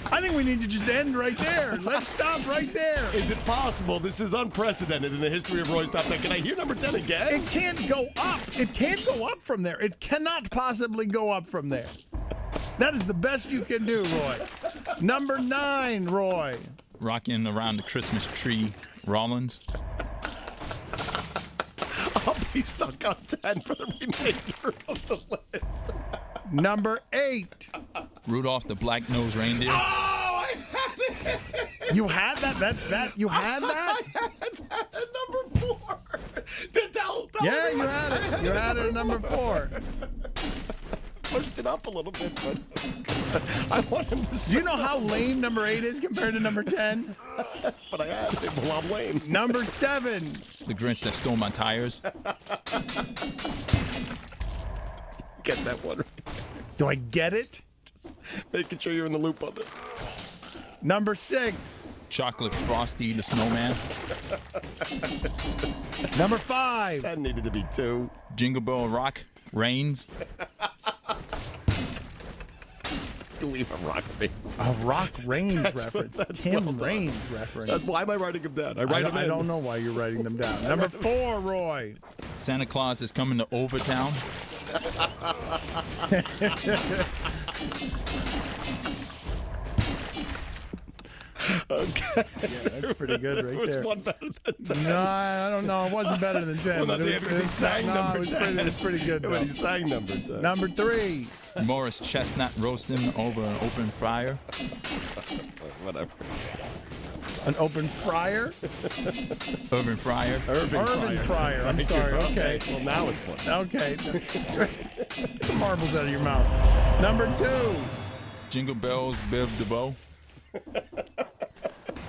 I think we need to just end right there. Let's stop right there. Is it possible? This is unprecedented in the history of Roy's Top 10. Can I hear number 10 again? It can't go up. It can't go up from there. It cannot possibly go up from there. That is the best you can do, Roy. Number 9, Roy. Rocking around the Christmas tree, Rollins. I'll be stuck on 10 for the remainder of the list. Number 8. Rudolph the Black-Nosed Reindeer. Oh, I had it. You had that? You had that? I had that at number 4. Tell Yeah, me you had it. You had it at number 4. Pushed it up a little bit, but I want him to Do say you know how lame number 8 is compared to number 10? but I had it. Well, I'm lame. Number 7. The Grinch that stole my tires. Get that one right. Do I get it? Making sure you're in the loop on this. Number 6. Chocolate Frosty the Snowman. Number 5. 10 needed to be 2. Jingle Bell Rock Rains. Leave a rock face. A Rock Rains reference. that's Tim well done. Raines reference. Why am I writing them down? I write them in. I don't know why you're writing them down. Number 4, Roy. Santa Claus is coming to Overtown. Okay. Yeah, that's pretty good right It was there. one better than 10. No, I don't know. It wasn't better than 10. Well, but not it the because he sang no, number it was 10. It was pretty good, When though. he sang number 10. Number 3. Morris chestnut roasting over an open fryer. Whatever. An open fryer? Urban fryer. Irvin Fryer. I'm sorry. Okay. Well, now it's fun. Okay. Get the marbles out of your mouth. Number 2. Jingle Bells, Biv DeVoe.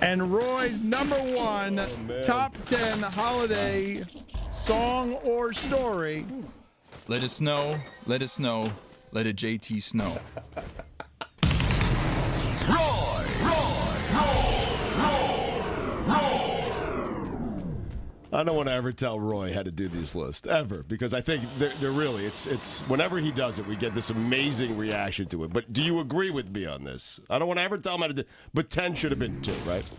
And Roy's number 1 top 10 holiday song or story. Let it snow, let it snow, let it JT snow. I don't want to ever tell Roy how to do these lists, ever, because I think they're really, it's whenever he does it, we get this amazing reaction to it. But do you agree with me on this? I don't want to ever tell him how to do but 10 should have been 2, right?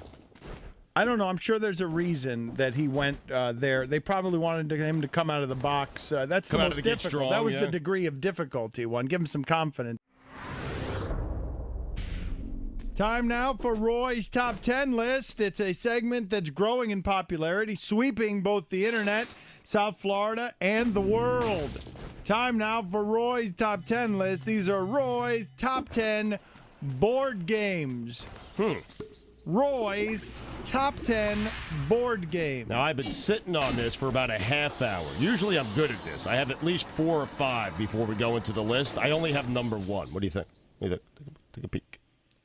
I don't know. I'm sure there's a reason that he went there. They probably wanted him to come out of the box. That's Come the out of most the gate difficult. strong, That was yeah. the degree of difficulty one. Give him some confidence. Time now for Roy's Top 10 list. It's a segment that's growing in popularity, sweeping both the internet, South Florida, and the world. Time now for Roy's Top 10 list. These are Roy's Top 10 board games. Roy's Top 10 board games. Now, I've been sitting on this for about a half hour. Usually I'm good at this. I have at least 4 or 5 before we go into the list. I only have number 1. What do you think? Take a peek.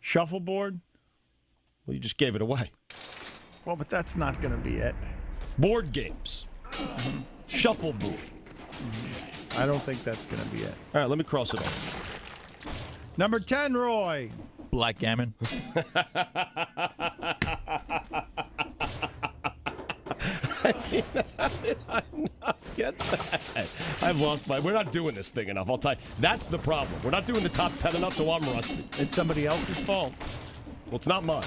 Shuffleboard? Well, you just gave it away. Well, but that's not going to be it. Board games. Shuffleboard. I don't think that's going to be it. All right, let me cross it off. Number 10, Roy. Blackgammon. Get that. I've lost my. We're not doing this thing enough. I'll tell you. That's the problem. We're not doing the top 10 enough, so I'm rusty. It's somebody else's fault. Well, it's not mine.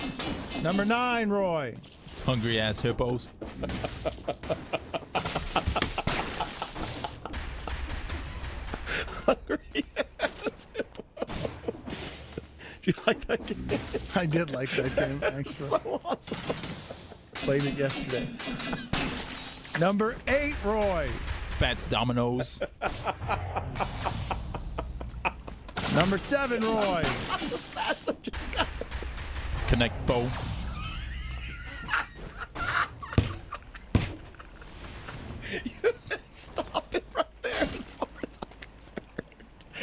Number 9, Roy. Hungry ass hippos. Hungry ass hippo. Do you like that game? I did like that game, actually. So awesome. Played it yesterday. Number 8, Roy. Fats Dominoes. Number 7, Roy. That's what just got. Connect Foe. Stop it right there. As far as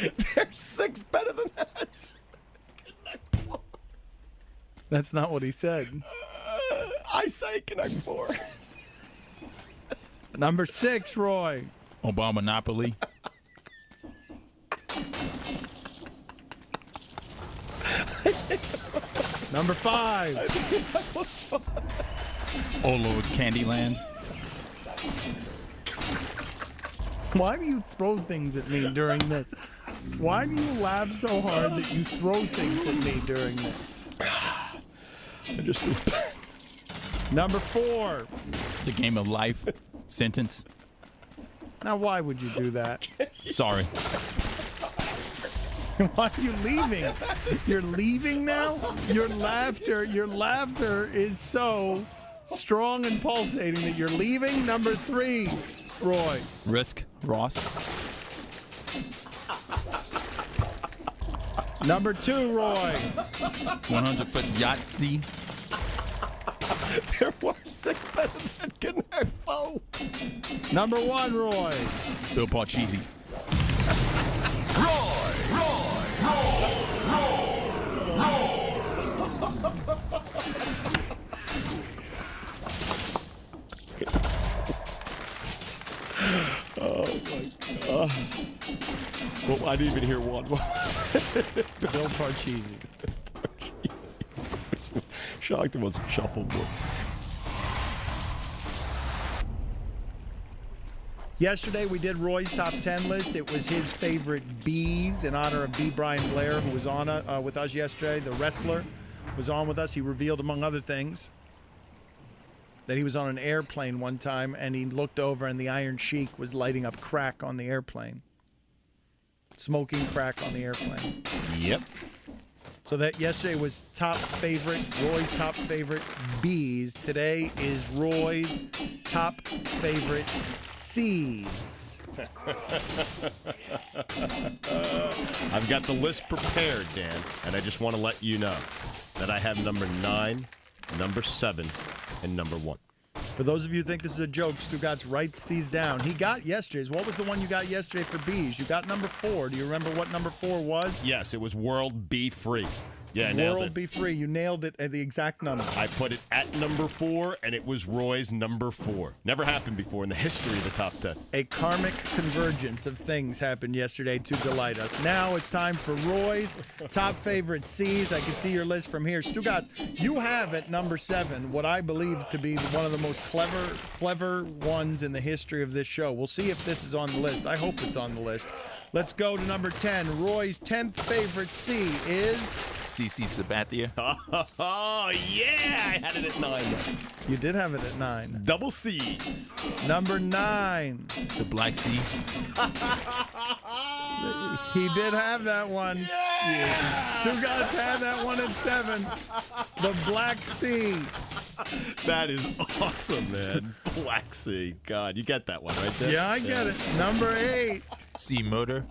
I'm concerned. There's 6 better than that. That's not what he said. I say Connect 4. Number 6, Roy. Obama Monopoly. Number 5. Olo Candyland. Why do you throw things at me during this? Why do you laugh so hard that you throw things at me during this? I just Number 4. The Game of Life. Sentence. Now, why would you do that? Sorry. Why are you leaving? You're leaving now? Your laughter is so strong and pulsating that you're leaving. Number 3, Roy. Risk. Ross. Number 2, Roy. 100-foot Yahtzee. There were 6 better than Connect 4. Number 1, Roy. Bill Parcheesi. Oh my god. Well, I didn't even hear one. What was it? Bill Parcheesi. Shocked it wasn't shuffleboard. Yesterday we did Roy's top 10 list. It was his favorite B's in honor of B. Brian Blair, who was on with us yesterday. The wrestler was on with us. He revealed, among other things, that he was on an airplane one time and he looked over and the Iron Sheik was lighting up crack on the airplane. Smoking crack on the airplane. Yep. So that yesterday was Roy's top favorite B's. Today is Roy's top favorite C's. I've got the list prepared, Dan, and I just want to let you know that I have number 9, number 7, and number 1. For those of you who think this is a joke, Stugatz writes these down. He got yesterday's. What was the one you got yesterday for B's? You got number 4. Do you remember what number 4 was? Yes, it was World Be Free. Yeah, I nailed World it. Be Free. You nailed it at the exact number. I put it at number 4, and it was Roy's number 4. Never happened before in the history of the top 10. A karmic convergence of things happened yesterday to delight us. Now it's time for Roy's top favorite C's. I can see your list from here. Stugatz, you have at number 7 what I believe to be one of the most clever ones in the history of this show. We'll see if this is on the list. I hope it's on the list. Let's go to number 10. Roy's 10th favorite C is... CC Sabathia. Oh, yeah! I had it at 9. You did have it at 9. Double C's. Number 9. The Black Sea. He did have that one. Yeah! Stugatz had that one at 7. The Black Sea. That is awesome, man. Black Sea. God, you get that one right there? Yeah, I get it. Number 8. Sea Murder.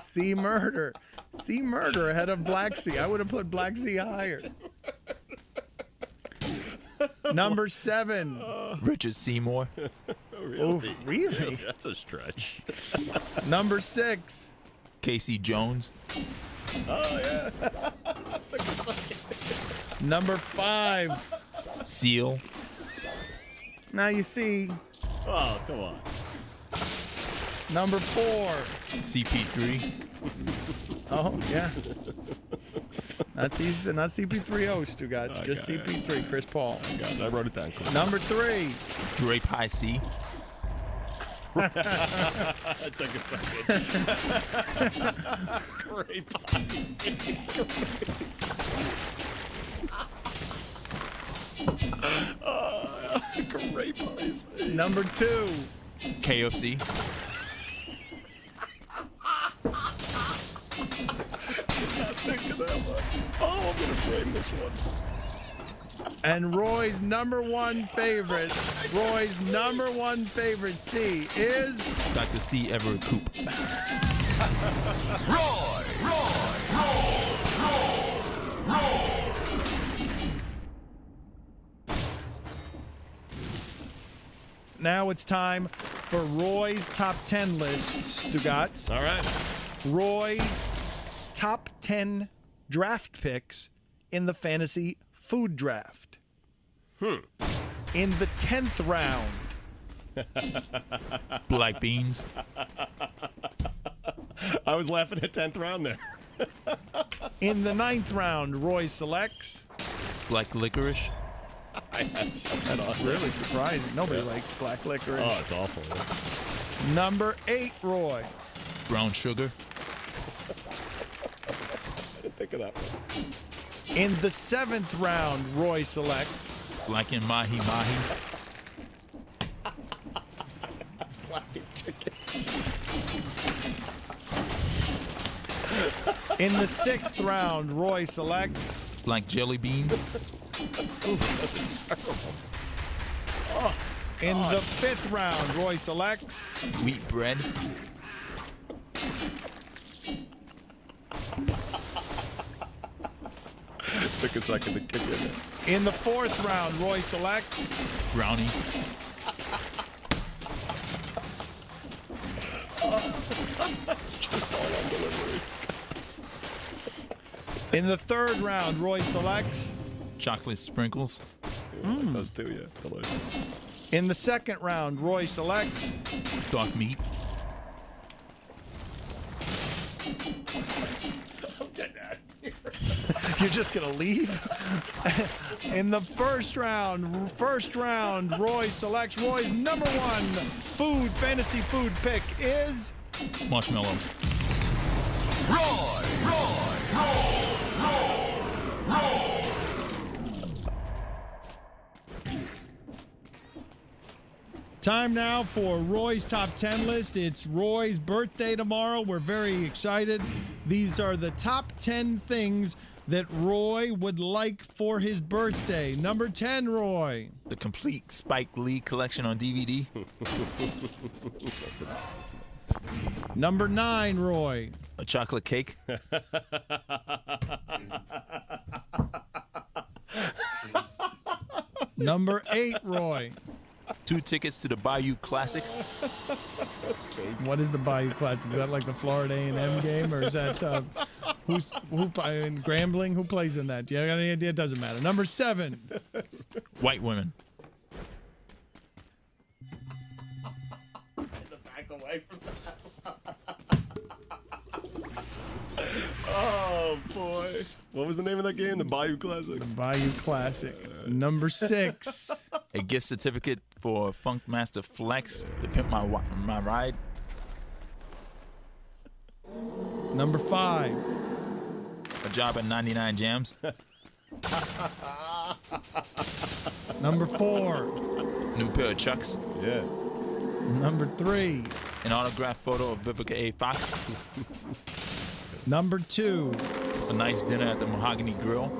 Sea Murder. Sea Murder ahead of Black Sea. I would have put Black Sea higher. Number 7. Richard Seymour. Really? Oh, really? That's a stretch. Number 6. Casey Jones. Oh, yeah. Number 5. Seal. Now you see, Oh, come on. number 4. CP3. Oh, yeah. Not CP3 Stugotz, just got it. CP3, Chris Paul. I wrote it down. Cool. Number 3. Grape High C. That took a second. Great Great policy. Number 2. KFC. Oh, I'm gonna frame this one. And Roy's number 1 favorite, C is Dr. C. Everett Koop. Now it's time for Roy's top 10 list, Stugotz. All right. Roy's top 10 draft picks in the fantasy food draft. In the 10th round, Black beans. I was laughing at 10th round there. in the 9th round, Roy selects. Black licorice. That's really surprising. Nobody likes black licorice. Oh, it's awful. Number 8, Roy. Brown sugar. I didn't think of that one. In the 7th round, Roy selects. Black and mahi mahi. In the 6th round, Roy selects. Black jelly beans. In the 5th round, Roy selects. Wheat bread. Took a second to kick in. In the 4th round, Roy selects. Brownies. In the 3rd round, Roy selects. Chocolate sprinkles. Those two, yeah. Delicious. In the 2nd round, Roy selects. Dark meat. You're just gonna leave? In the first round, Roy selects. Roy's number 1 fantasy food pick is Marshmallows. Time now for Roy's top 10 list. It's Roy's birthday tomorrow. We're very excited. These are the top 10 things that Roy would like for his birthday. Number 10, Roy. The complete Spike Lee collection on DVD. Number 9, Roy. A chocolate cake. Number 8, Roy. 2 tickets to the Bayou Classic. What is the Bayou Classic? Is that like the Florida A&M game, or is that who in Grambling? Who plays in that? Do you have any idea? It doesn't matter. Number 7. White women. Back away from that. Oh, boy. What was the name of that game? The Bayou Classic? Bayou Classic. Number 6. A gift certificate for Funkmaster Flex to pimp my ride. Number 5. A job at 99 Jams. Number 4. New pair of Chucks. Yeah. Number 3. An autographed photo of Vivica A. Fox. Number 2. A nice dinner at the Mahogany Grill.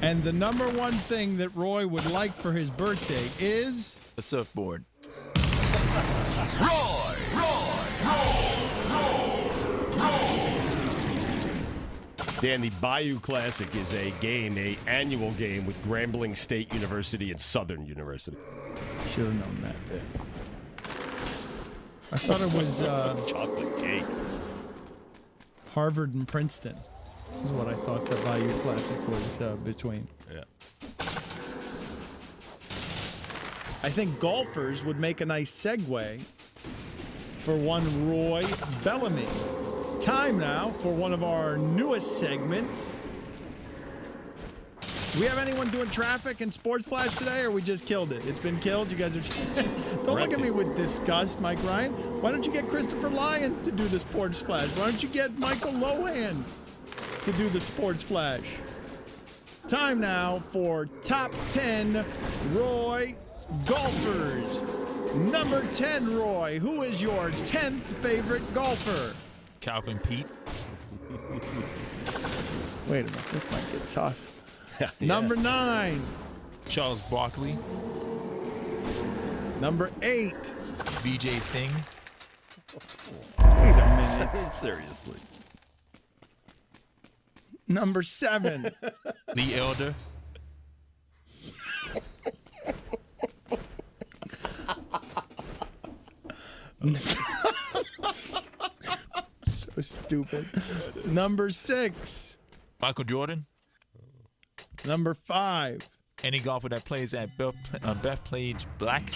And the number 1 thing that Roy would like for his birthday is A surfboard. Dan, the Bayou Classic is a game, a annual game with Grambling State University and Southern University. Should have known that. I thought it was Chocolate cake. Harvard and Princeton. Is what I thought the Bayou Classic was between. Yeah. I think golfers would make a nice segue for one Roy Bellamy. Time now for one of our newest segments. Do we have anyone doing traffic and Sports Flash today, or we just killed it? It's been killed. You guys are. Don't look at me with disgust, Mike Ryan. Why don't you get Christopher Lyons to do the Sports Flash? Why don't you get Michael Lohan to do the Sports Flash? Time now for Top 10 Roy Golfers. Number 10, Roy. Who is your 10th favorite golfer? Calvin Pete. Wait a minute. This might get tough. Yeah. Number 9. Charles Barkley. Number 8. Vijay Singh. Wait a minute. Seriously. Number 7. Lee Elder. So stupid. Number 6. Michael Jordan. Number 5. Any golfer that plays at Bethpage Black.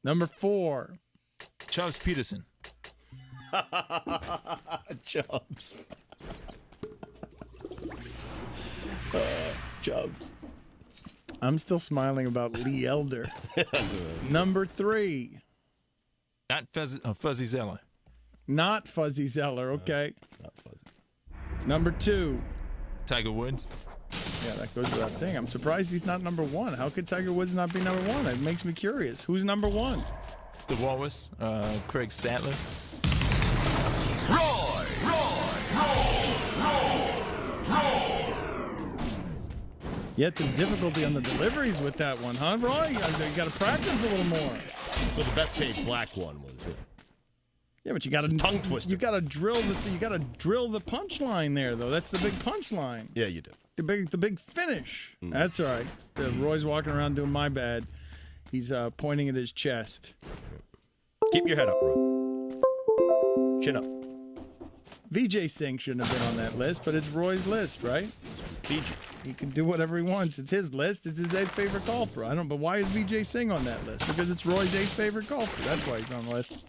Number 4. Chubbs Peterson. Chubbs. Chubbs. I'm still smiling about Lee Elder. Number 3. Not Fuzzy Zeller. Not Fuzzy Zeller. Okay. Not fuzzy. Number 2. Tiger Woods. Yeah, that goes without saying. I'm surprised he's not number 1. How could Tiger Woods not be number 1? It makes me curious. Who's number 1? The Walrus. Craig Statler. Yet the difficulty on the deliveries with that one, huh, Roy? You got to practice a little more. So the Bethpage Black one was. Yeah, but you got to Tongue twister. You got to drill the punchline there, though. That's the big punchline. Yeah, you do. The big finish. That's all right. Roy's walking around doing my bad. He's pointing at his chest. Keep your head up, Roy. Chin up. Vijay Singh shouldn't have been on that list, but it's Roy's list, right? Fiji. He can do whatever he wants. It's his list. It's his 8th favorite golfer. I don't. But why is Vijay Singh on that list? Because it's Roy's 8th favorite golfer. That's why he's on the list.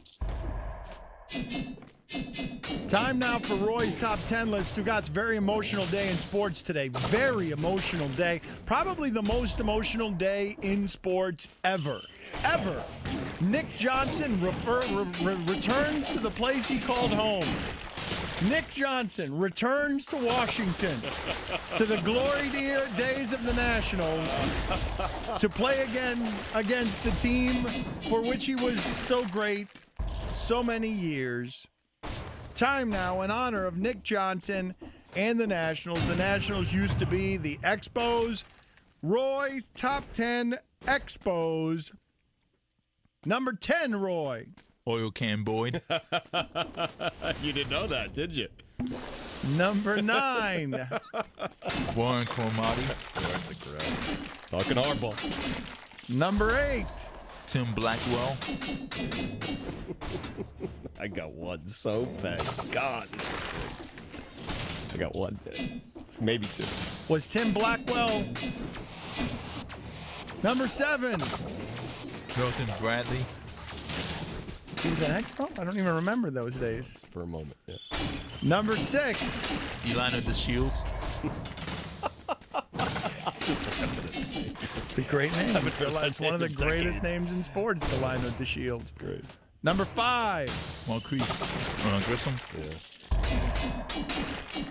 Time now for Roy's top 10 list. Stugat's very emotional day in sports today. Very emotional day. Probably the most emotional day in sports ever. Ever. Nick Johnson returns to the place he called home. Nick Johnson returns to Washington, to the glory days of the Nationals, to play again against the team for which he was so great so many years. Time now in honor of Nick Johnson and the Nationals. The Nationals used to be the Expos. Roy's top 10 Expos. Number 10, Roy. Oil Can Boyd. You didn't know that, did you? Number 9. Warren Cromartie. Talking hardball. Number 8. Tim Blackwell. I got one so bad. God. I got one. Maybe 2. Was Tim Blackwell. Number 7. Milton Bradley. He was an Expo? I don't even remember those days. For a moment, yeah. Number 6. Delano DeShields. It's a great name. It's one of the greatest names in sports, Delano DeShields. Great. Number 5. Marquise Grissom. Yeah. I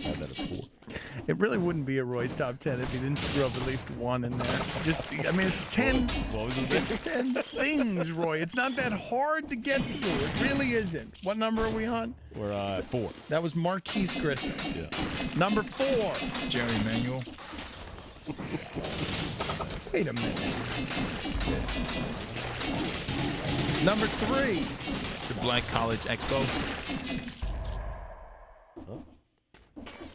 had that at 4. It really wouldn't be a Roy's top 10 if he didn't screw up at least one in there. It's 10. What was it? 10 things, Roy. It's not that hard to get through. It really isn't. What number are we on? We're at 4. That was Marquise Grissom. Yeah. Number 4. Jerry Manuel. Wait a minute. Number 3. The Black College Expo.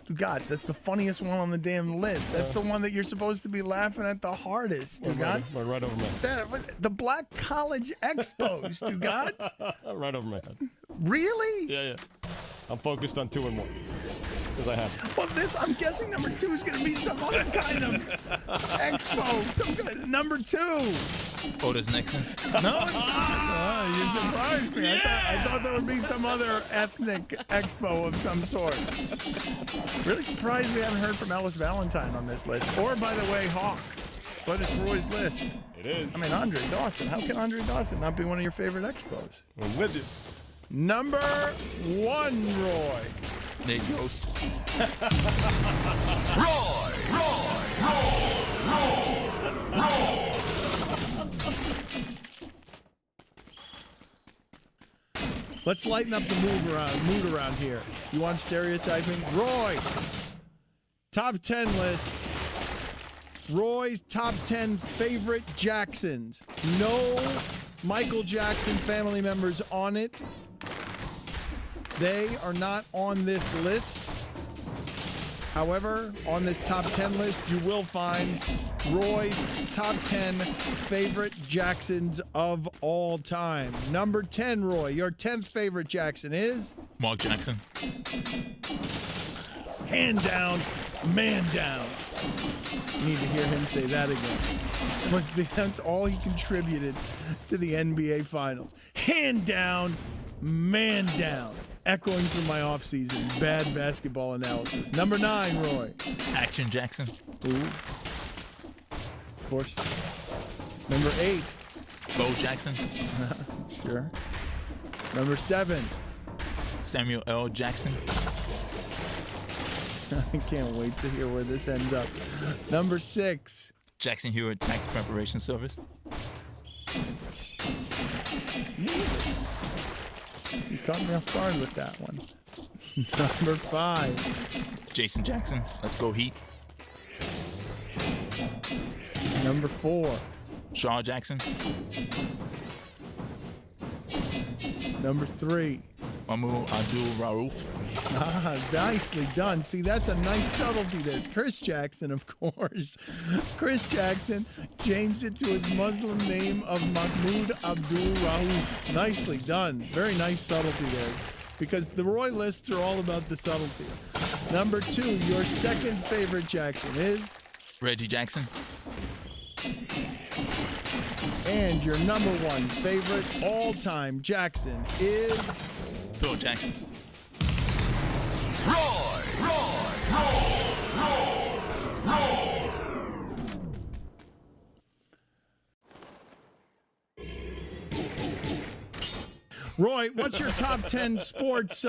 Stugatz, that's the funniest one on the damn list. That's the one that you're supposed to be laughing at the hardest, Stugatz. Right over my head. The Black College Expo, Stugatz. Right over my head. Really? Yeah. I'm focused on 2 and 1. Because I have. Well, I'm guessing number 2 is going to be some other kind of expo. Some kind number 2. Otis Nixon. No, it's not. Oh, you surprised me. I thought there would be some other ethnic expo of some sort. Really surprised we haven't heard from Ellis Valentine on this list. Or, by the way, Hawk. But it's Roy's list. It is. I mean, Andre Dawson. How can Andre Dawson not be one of your favorite expos? I'm with you. Number 1, Roy. Nate Ghost. Let's lighten up the mood around here. You want stereotyping? Roy. Top 10 list. Roy's top 10 favorite Jacksons. No Michael Jackson family members on it. They are not on this list. However, on this top 10 list, you will find Roy's top 10 favorite Jacksons of all time. Number 10, Roy, your 10th favorite Jackson is? Mark Jackson. Hand down, man down. You need to hear him say that again. That's all he contributed to the NBA Finals. Hand down, man down. Echoing through my offseason bad basketball analysis. Number 9, Roy. Action Jackson. Ooh. Of course. Number 8. Bo Jackson. Sure. Number 7. Samuel L. Jackson. I can't wait to hear where this ends up. Number 6. Jackson Hewitt Tax Preparation Service. You caught me off guard with that one. Number 5. Jason Jackson. Let's go Heat. Number 4. Shaw Jackson. Number 3. Mahmoud Abdul Rauf. Ah, nicely done. See, that's a nice subtlety there. Chris Jackson, of course. Chris Jackson changed it to his Muslim name of Mahmoud Abdul Rauf. Nicely done. Very nice subtlety there. Because the Roy lists are all about the subtlety. Number 2, your second favorite Jackson is? Reggie Jackson. And your number 1 favorite all-time Jackson is? Phil Jackson. Roy, what's your top 10 sports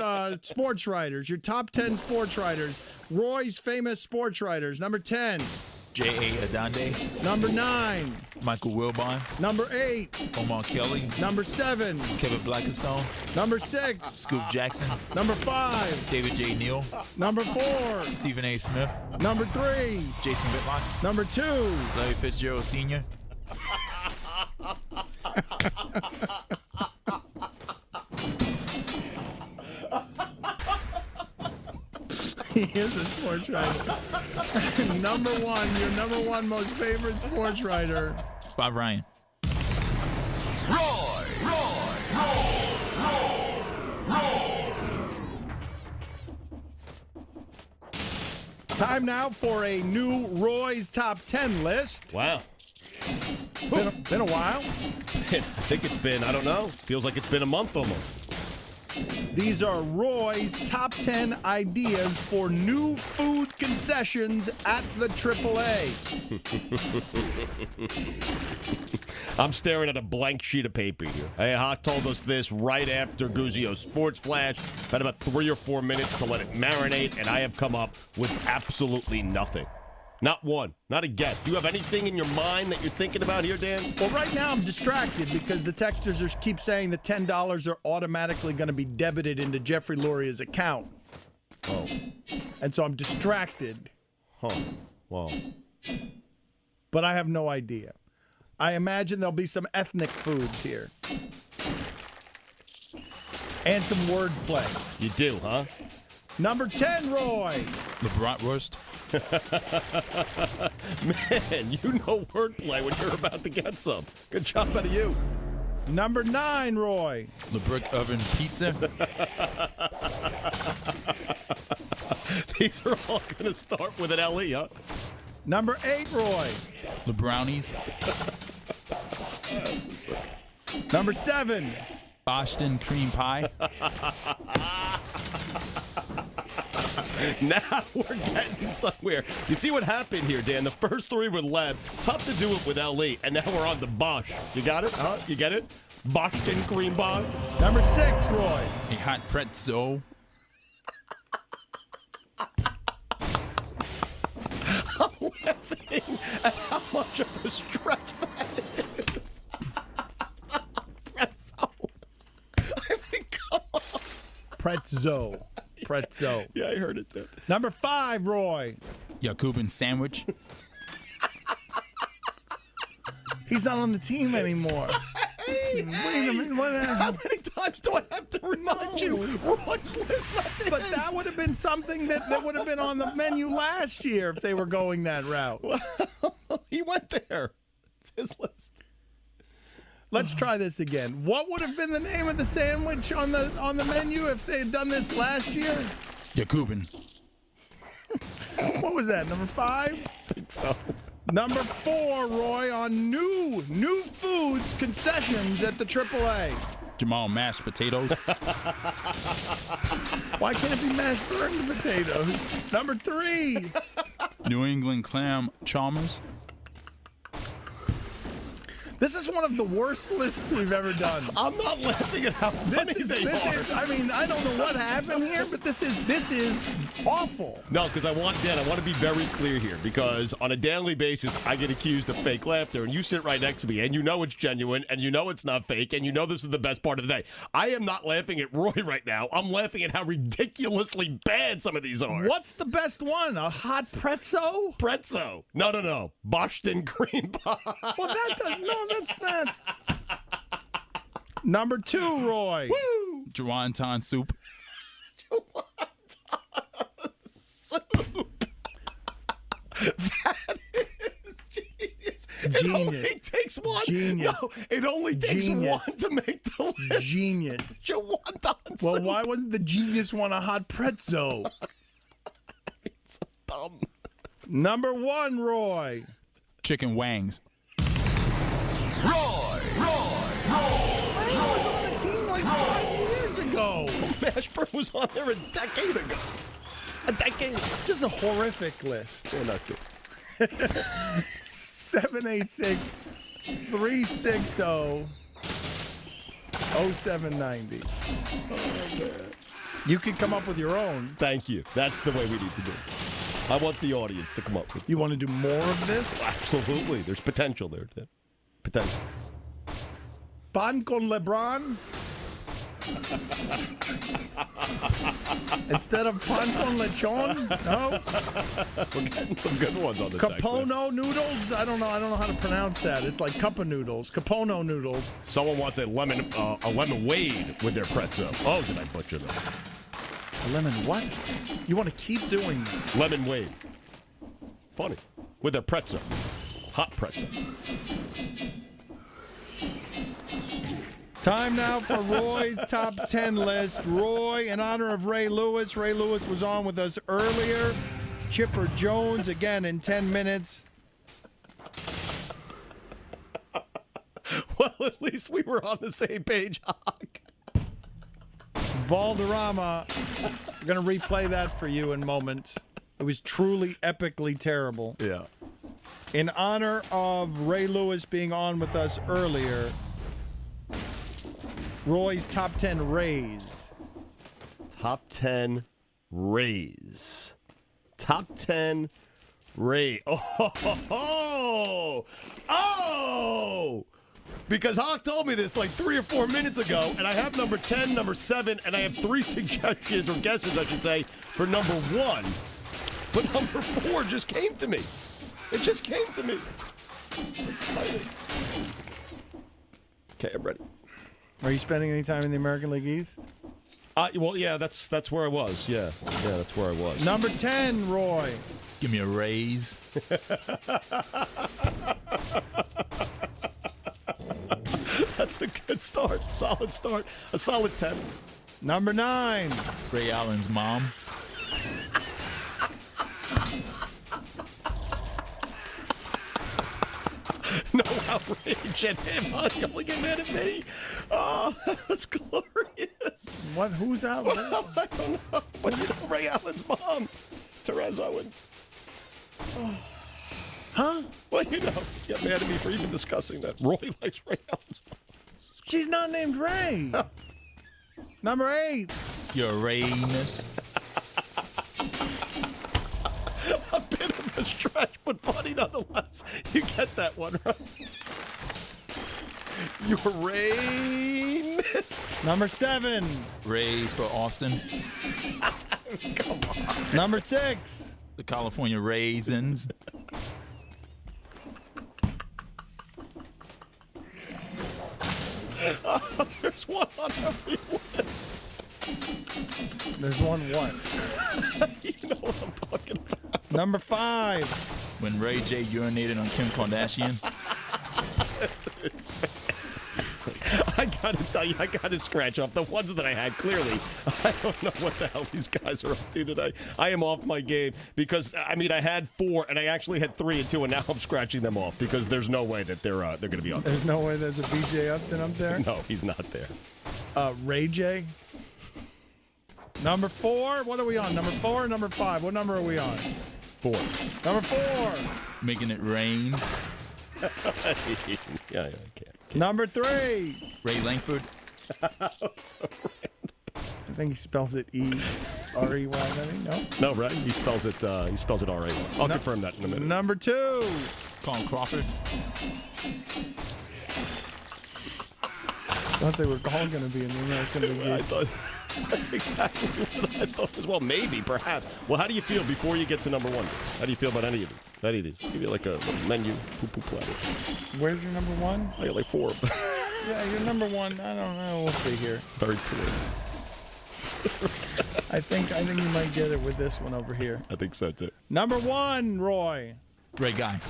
writers? Your top 10 sports writers. Roy's famous sports writers. Number 10. J.A. Adande. Number 9. Michael Wilbon. Number 8. Omar Kelly. Number 7. Kevin Blackistone. Number 6. Scoop Jackson. Number 5. David J. Neal. Number 4. Stephen A. Smith. Number 3. Jason Whitlock. Number 2. Larry Fitzgerald Sr. He is a sports writer. Number 1, your number 1 most favorite sports writer. Bob Ryan. Time now for a new Roy's Top 10 list. Wow. Been a while. I think it's been, I don't know, feels like it's been a month almost. These are Roy's top 10 ideas for new food concessions at the AAA. I'm staring at a blank sheet of paper here. Hey, Hawk told us this right after Guzio's Sports Flash. Had about 3 or 4 minutes to let it marinate, and I have come up with absolutely nothing. Not one. Not a guess. Do you have anything in your mind that you're thinking about here, Dan? Well, right now I'm distracted because the texters keep saying the $10 are automatically going to be debited into Jeffrey Luria's account. Oh. And so I'm distracted. Huh. Well. But I have no idea. I imagine there'll be some ethnic foods here. And some wordplay. You do, huh? Number 10, Roy. The bratwurst. Man, you know wordplay when you're about to get some. Good job out of you. Number 9, Roy. The brick oven pizza. These are all going to start with an LE, huh? Number 8, Roy. The Brownies. Number 7. Boston cream pie. Now we're getting somewhere. You see what happened here, Dan? The first 3 with Lev. Tough to do it with LE. And now we're on the Bosch. You got it? Huh? You get it? Boston cream pie. Number 6, Roy. A hot pretzel. I'm laughing at how much of a stretch that is. Pretzel. I mean, come on. Pretzo. Pretzo. Yeah, I heard it there. Number 5, Roy. Yakubin sandwich. He's not on the team anymore. Wait a minute. How many times do I have to remind you? Roy's list nothing. But that would have been something that would have been on the menu last year if they were going that route. He went there. It's his list. Let's try this again. What would have been the name of the sandwich on the menu if they had done this last year? Yakubin. What was that? Number 5? I think so. Number 4, Roy, on new foods concessions at the AAA. Jamal mashed potatoes. Why can't it be mashed burned potatoes? Number 3. New England clam chalmers. This is one of the worst lists we've ever done. I'm not laughing at how funny they are. I mean, I don't know what happened here, but this is awful. No, because I want to be very clear here, because on a daily basis, I get accused of fake laughter, and you sit right next to me, and you know it's genuine, and you know it's not fake, and you know this is the best part of the day. I am not laughing at Roy right now. I'm laughing at how ridiculously bad some of these are. What's the best one? A hot pretzo? Pretzo. No. Boston cream pie. Well, that's Number 2, Roy. Woo! Wonton soup. Soup. That is genius. It only takes one. Genius. No, it only takes Genius. one to make the list. Genius. Wonton Well, soup. why wasn't the genius one a hot pretzo? It's so dumb. Number 1, Roy. Chicken wangs. I was on the team like 5 years ago. Mashburn was on there a decade ago. A decade. Just a horrific list. They're not good. 786-360-0790. You can come up with your own. Thank you. That's the way we need to do it. I want the audience to come up with it. You want to do more of this? Absolutely. There's potential there. Potential. Pan con LeBron? Instead of pan con lechon? No? We're getting some good ones on the text there. Capono noodles? I don't know how to pronounce that. It's like cup of noodles. Capono noodles. Someone wants a lemon wade with their pretzel. Oh, did I butcher them? A lemon what? You want to keep doing that? Lemon wade. Funny. With their pretzel. Hot pretzel. Time now for Roy's top 10 list. Roy, in honor of Ray Lewis. Ray Lewis was on with us earlier. Chipper Jones again in 10 minutes. Well, at least we were on the same page, Hawk. Valderrama. I'm going to replay that for you in moments. It was truly epically terrible. Yeah. In honor of Ray Lewis being on with us earlier, Roy's top 10 Rays. Top 10 Rays. Top 10 Ray. Oh! Because Hawk told me this like 3 or 4 minutes ago, and I have number 10, number 7, and I have 3 suggestions, or guesses, I should say, for number 1. But number 4 just came to me. It just came to me. I'm excited. Okay, I'm ready. Are you spending any time in the American League East? Well, yeah, that's where I was. Yeah, that's where I was. Number 10, Roy. Give me a raise. That's a good start. Solid start. A solid 10. Number 9. Ray Allen's mom. outrage at him. Huh? You only get mad at me? Oh, that's glorious. What? Who's out? Well, I don't know. But you know Ray Allen's mom, Therese Owen. Huh? Well, you know, get mad at me for even discussing that. Roy likes Ray Allen's mom. She's not named Ray. Number 8. Uranus. A bit of a stretch, but funny nonetheless. You get that one, right? Uranus. Number 7. Ray for Austin. Come on. Number 6. The California Raisins. There's one on every list. There's one what? You know what I'm talking about. Number 5. When Ray J urinated on Kim Kardashian. I gotta tell you, I gotta scratch off the ones that I had. Clearly, I don't know what the hell these guys are up to today. I am off my game because I mean I had 4 and I actually had 3 and 2, and now I'm scratching them off because there's no way that they're gonna be up there. There's no way there's a BJ Upton up there. No, he's not there. Ray J. Number 4. What are we on? Number 4 or number 5? What number are we on? 4. Number 4. Making it rain. Yeah, I can't. Number 3. Ray Langford. So random. I think he spells it E-R-E-Y. No. No, right? He spells it R-A-Y. I'll confirm that in a minute. Number 2. Colin Crawford. I thought they were all going to be in the American League. I thought that's exactly what I thought as well. Maybe, perhaps. Well, how do you feel before you get to number 1? How do you feel about any of them? Any of these? Give you like a little menu, poo-poo platter. Where's your number 1? I got like 4 of them. Yeah, your number 1. I don't know. We'll see here. Very clear. I think you might get it with this one over here. I think so too. Number 1, Roy. Ray Guy.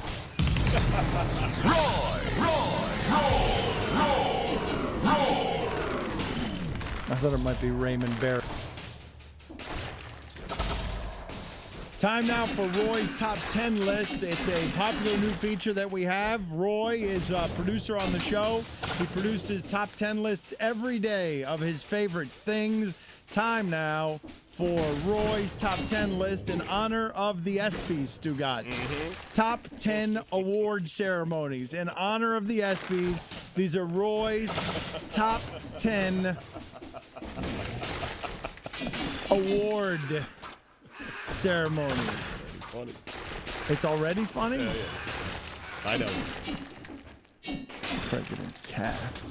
I thought it might be Raymond Barrett. Time now for Roy's Top 10 list. It's a popular new feature that we have. Roy is a producer on the show. He produces Top 10 lists every day of his favorite things. Time now for Roy's Top 10 list in honor of the ESPYs, Stugat. Top 10 award ceremonies in honor of the ESPYs. These are Roy's Top 10 award ceremony. Funny. It's already funny? Yeah. I know. President Taft.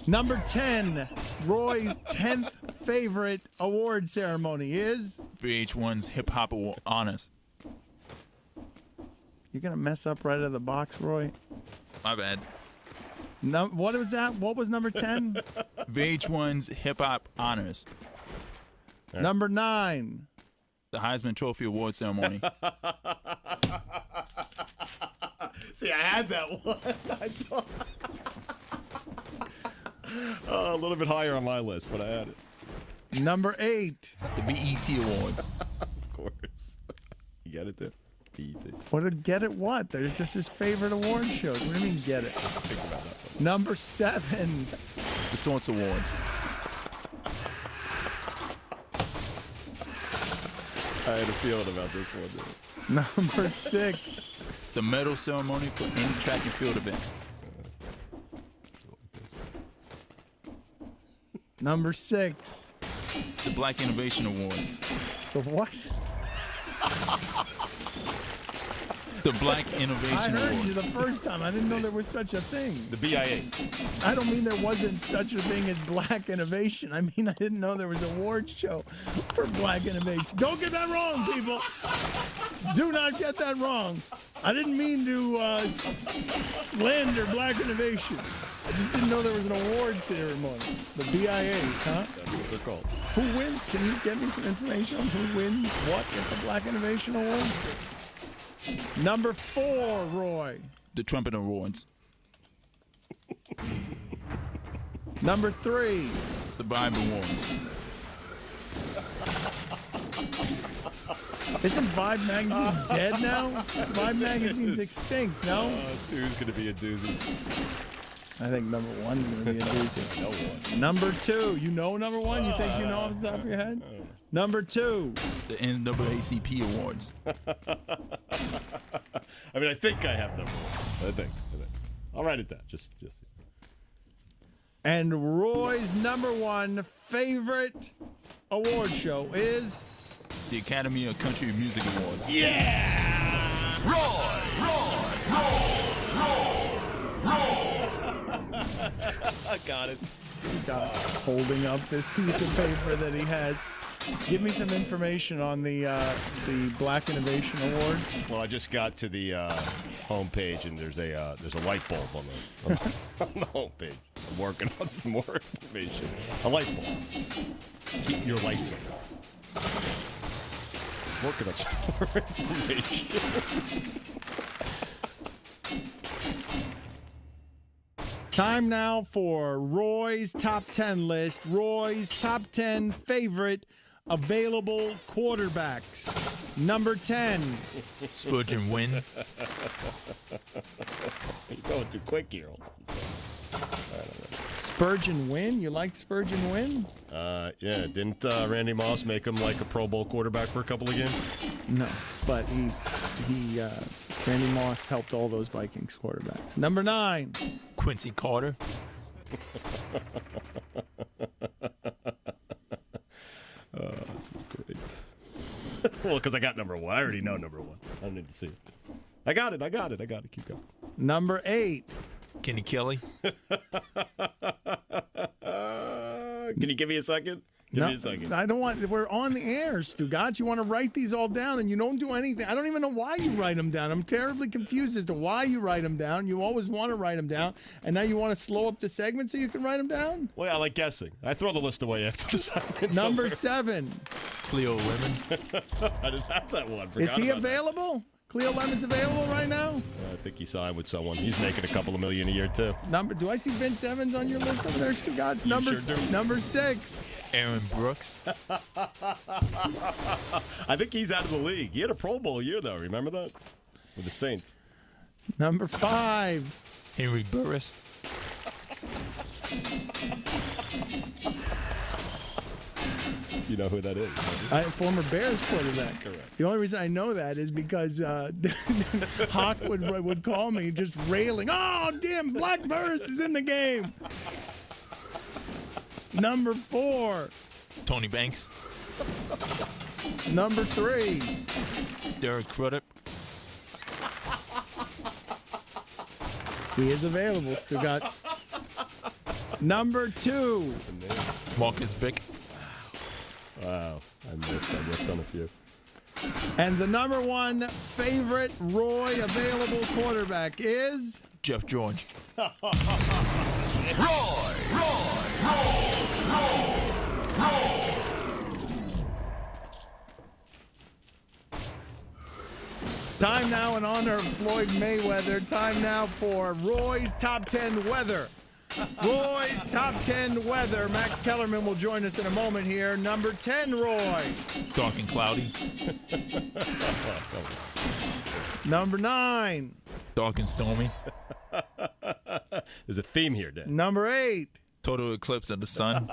Number 10, Roy's 10th favorite award ceremony is... VH1's Hip Hop Honors. You're going to mess up right out of the box, Roy? My bad. No, what was that? What was number 10? VH1's Hip Hop Honors. Number 9. The Heisman Trophy Award Ceremony. See, I had that one. I thought... a little bit higher on my list, but I had it. Number 8. The BET Awards. Of course. You get it there? BET. What? Get it what? They're just his favorite award shows. What do you mean get it? Think about that one. Number 7. The Sorts Awards. I had a feeling about this one. Number 6. The medal ceremony for any track and field event. Number 6. The Black Innovation Awards. The what? The Black I Innovation heard you Awards. the first time. I didn't know there was such a thing. The BIA. I don't mean there wasn't such a thing as black innovation. I mean I didn't know there was an award show for black innovation. Don't get that wrong, people. Do not get that wrong. I didn't mean to slander black innovation. I just didn't know there was an award ceremony. The BIA, huh? That's what they're called. Who wins? Can you get me some information on who wins what at the Black Innovation Award? Number 4, Roy. The Trumpet Awards. Number 3. The Vibe Awards. Isn't Vibe magazine dead now? Vibe magazine's extinct. No. Two's gonna be a doozy. I think number one is gonna be a doozy. No one. Number two, you know number one? You think you know off the top of your head? Number two. The NAACP Awards. I mean, I think I have number one. I think. I'll write it down. Just. And Roy's number one favorite award show is The Academy of Country Music Awards. Yeah! I got it. holding up this piece of paper that he has. Give me some information on the Black Innovation Award. Well, I just got to the homepage, and there's a light bulb on the homepage. I'm working on some more information. A light bulb. Keep your lights on. Working on some more information. Time now for Roy's Top 10 list. Roy's Top 10 favorite available quarterbacks. Number 10. Spurgeon Wynn. You're going too quick here. Spurgeon Wynn? You like Spurgeon Wynn? Yeah. Didn't Randy Moss make him like a Pro Bowl quarterback for a couple of games? No, but Randy Moss helped all those Vikings quarterbacks. Number 9. Quincy Carter. This is great. Well, because I got number one. I already know number one. I don't need to see it. I got it. Keep going. Number 8. Kenny Kelly. Can you give me a second? Give me a second. I don't want. We're on the air, Stugotz. You want to write these all down, and you don't do anything. I don't even know why you write them down. I'm terribly confused as to why you write them down. You always want to write them down, and now you want to slow up the segment so you can write them down. Well, I like guessing. I throw the list away after the segment. Number 7. Cleo Lemon. I didn't have that one. Is he Forgot about that. available? Cleo Lemon's available right now? I think he signed with someone. He's making a couple of million a year, too. Do I see Vince Evans on your list over there, Stugotz? Number 6. Aaron Brooks. I think he's out of the league. He had a Pro Bowl year, though. Remember that? With the Saints. Number 5. Henry Burris. You know who that is? Former Bears quarterback. Correct. The only reason I know that is because Hawk would call me just railing, "Oh, damn, Black Burris is in the game." Number 4. Tony Banks. Number 3. Derek Crudup. He is available, Stugotz. Number 2. Marcus Vick. Wow. I missed on a few. And the number 1 favorite Roy available quarterback is Jeff George. Time now in honor of Floyd Mayweather. Time now for Roy's Top 10 Weather. Roy's Top 10 Weather. Max Kellerman will join us in a moment here. Number 10, Roy. Dark and cloudy. Number 9. Dark and stormy. There's a theme here, Dan. Number 8. Total eclipse of the sun.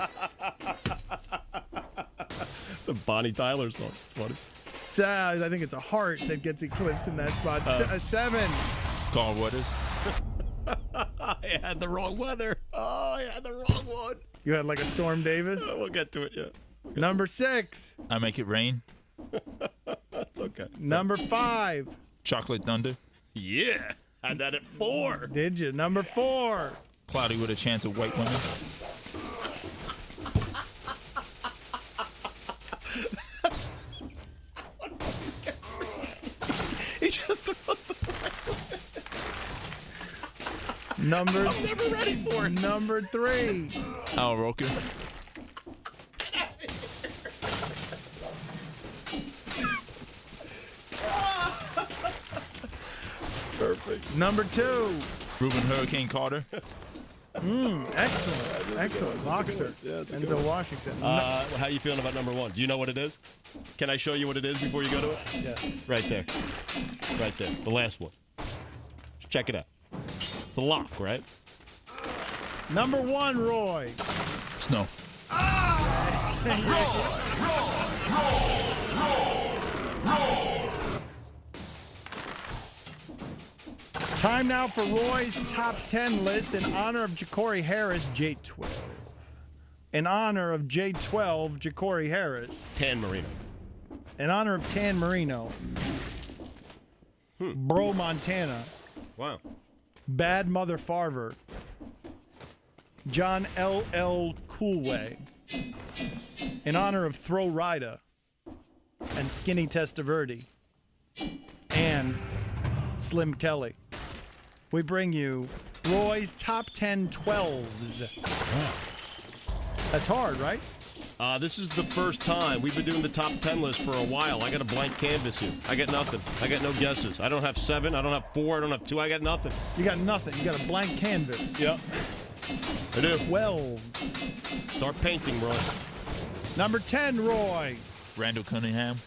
It's a Bonnie Tyler song. Funny. I think it's a heart that gets eclipsed in that spot. 7. Carl Weathers. I had the wrong weather. Oh, I had the wrong one. You had like a Storm Davis. We'll get to it, yeah. Number 6. I Make It Rain. That's okay. Number 5. Chocolate Thunder. Yeah. Had that at 4. Did you? Number 4. Cloudy with a Chance of White Women. He just throws the Number. I'm never ready for it. Number 3. Al Roker. Perfect. Number 2. Ruben Hurricane Carter. Excellent. Boxer. Denzel Washington. How you feeling about number 1? Do you know what it is? Can I show you what it is before you go to it? Yeah. Right there. Right there. The last one. Check it out. It's a lock, right? Number 1, Roy. Snow. Time now for Roy's top 10 list in honor of Ja'Cory Harris, J12. In honor of J12, Ja'Cory Harris. Tan Marino. In honor of Tan Marino. Bro Montana. Wow. Bad Mother Farver. John L.L. Coolway. In honor of Throw Rida. And Skinny Testaverde. And Slim Kelly. We bring you Roy's top 10 12s. That's hard, right? This is the first time. We've been doing the top 10 list for a while. I got a blank canvas here. I got nothing. I got no guesses. I don't have 7. I don't have 4. I don't have 2. I got nothing. You got nothing. You got a blank canvas. Yep. I do. 12. Start painting, Roy. Number 10, Roy. Randall Cunningham.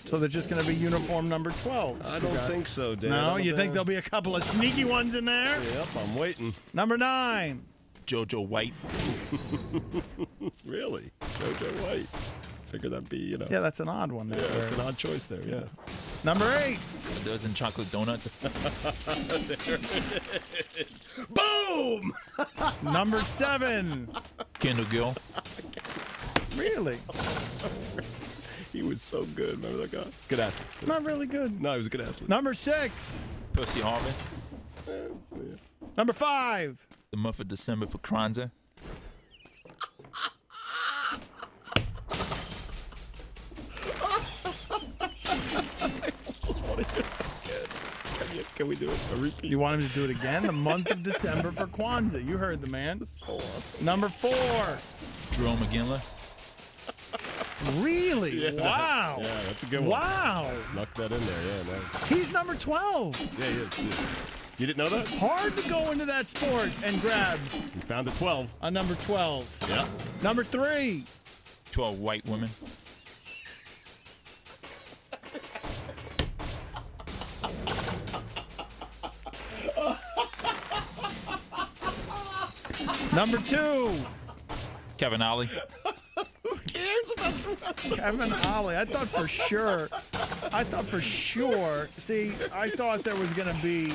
So they're just going to be uniform number 12. I don't think so, Dan. No, you think there'll be a couple of sneaky ones in there? Yep, I'm waiting. Number 9. JoJo White. Really? JoJo White. Figure that'd be, Yeah, that's an odd one there. Yeah, it's an odd choice there, yeah. Number 8. A dozen chocolate donuts. There it is. Boom! Number 7. Kendall Gill. Really? He was so good. Remember that guy? Good athlete. Not really good. No, he was a good athlete. Number 6. Percy Harvin. Number 5. The month of December for Kwanzaa. Can we do it? A repeat? You want him to do it again? The month of December for Kwanzaa. You heard the man. Number 4. Jerome McGinley. Really? Yeah. Wow. Yeah, that's a good one. Wow. Snuck that in there, yeah, nice. He's number 12. Yeah, he is. You didn't know that? Hard to go into that sport and grab You found a 12. a number 12. Yeah. Number 3. 12 white women. Number 2. Kevin Ollie. Who cares about the rest of Kevin Ollie. I thought for sure. See, I thought there was going to be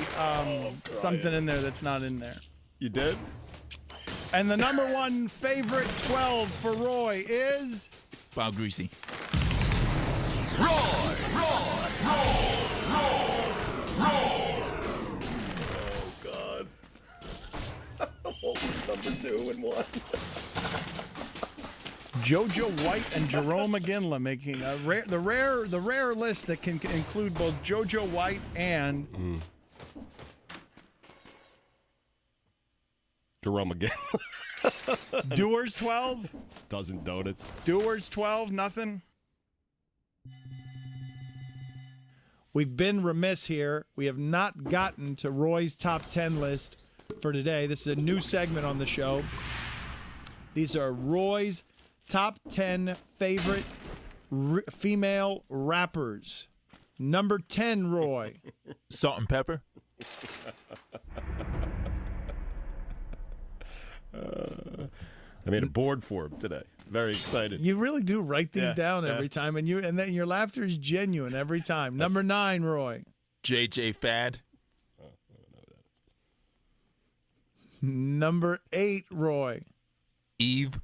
something in there that's not in there. You did? And the number 1 favorite 12 for Roy is... Bob Greasy. Oh, God. Number 2 and 1. JoJo White and Jerome McGinley making a the rare list that can include both JoJo White and Jerome again. Doers 12. Dozen donuts. Doers 12. Nothing. We've been remiss here. We have not gotten to Roy's top 10 list for today. This is a new segment on the show. These are Roy's top 10 favorite female rappers. Number 10, Roy. Salt and Pepper. I made a board for him today. Very excited. You really do write these down yeah. every time, and then your laughter is genuine every time. Number 9, Roy. JJ Fad. Number 8, Roy. Eve.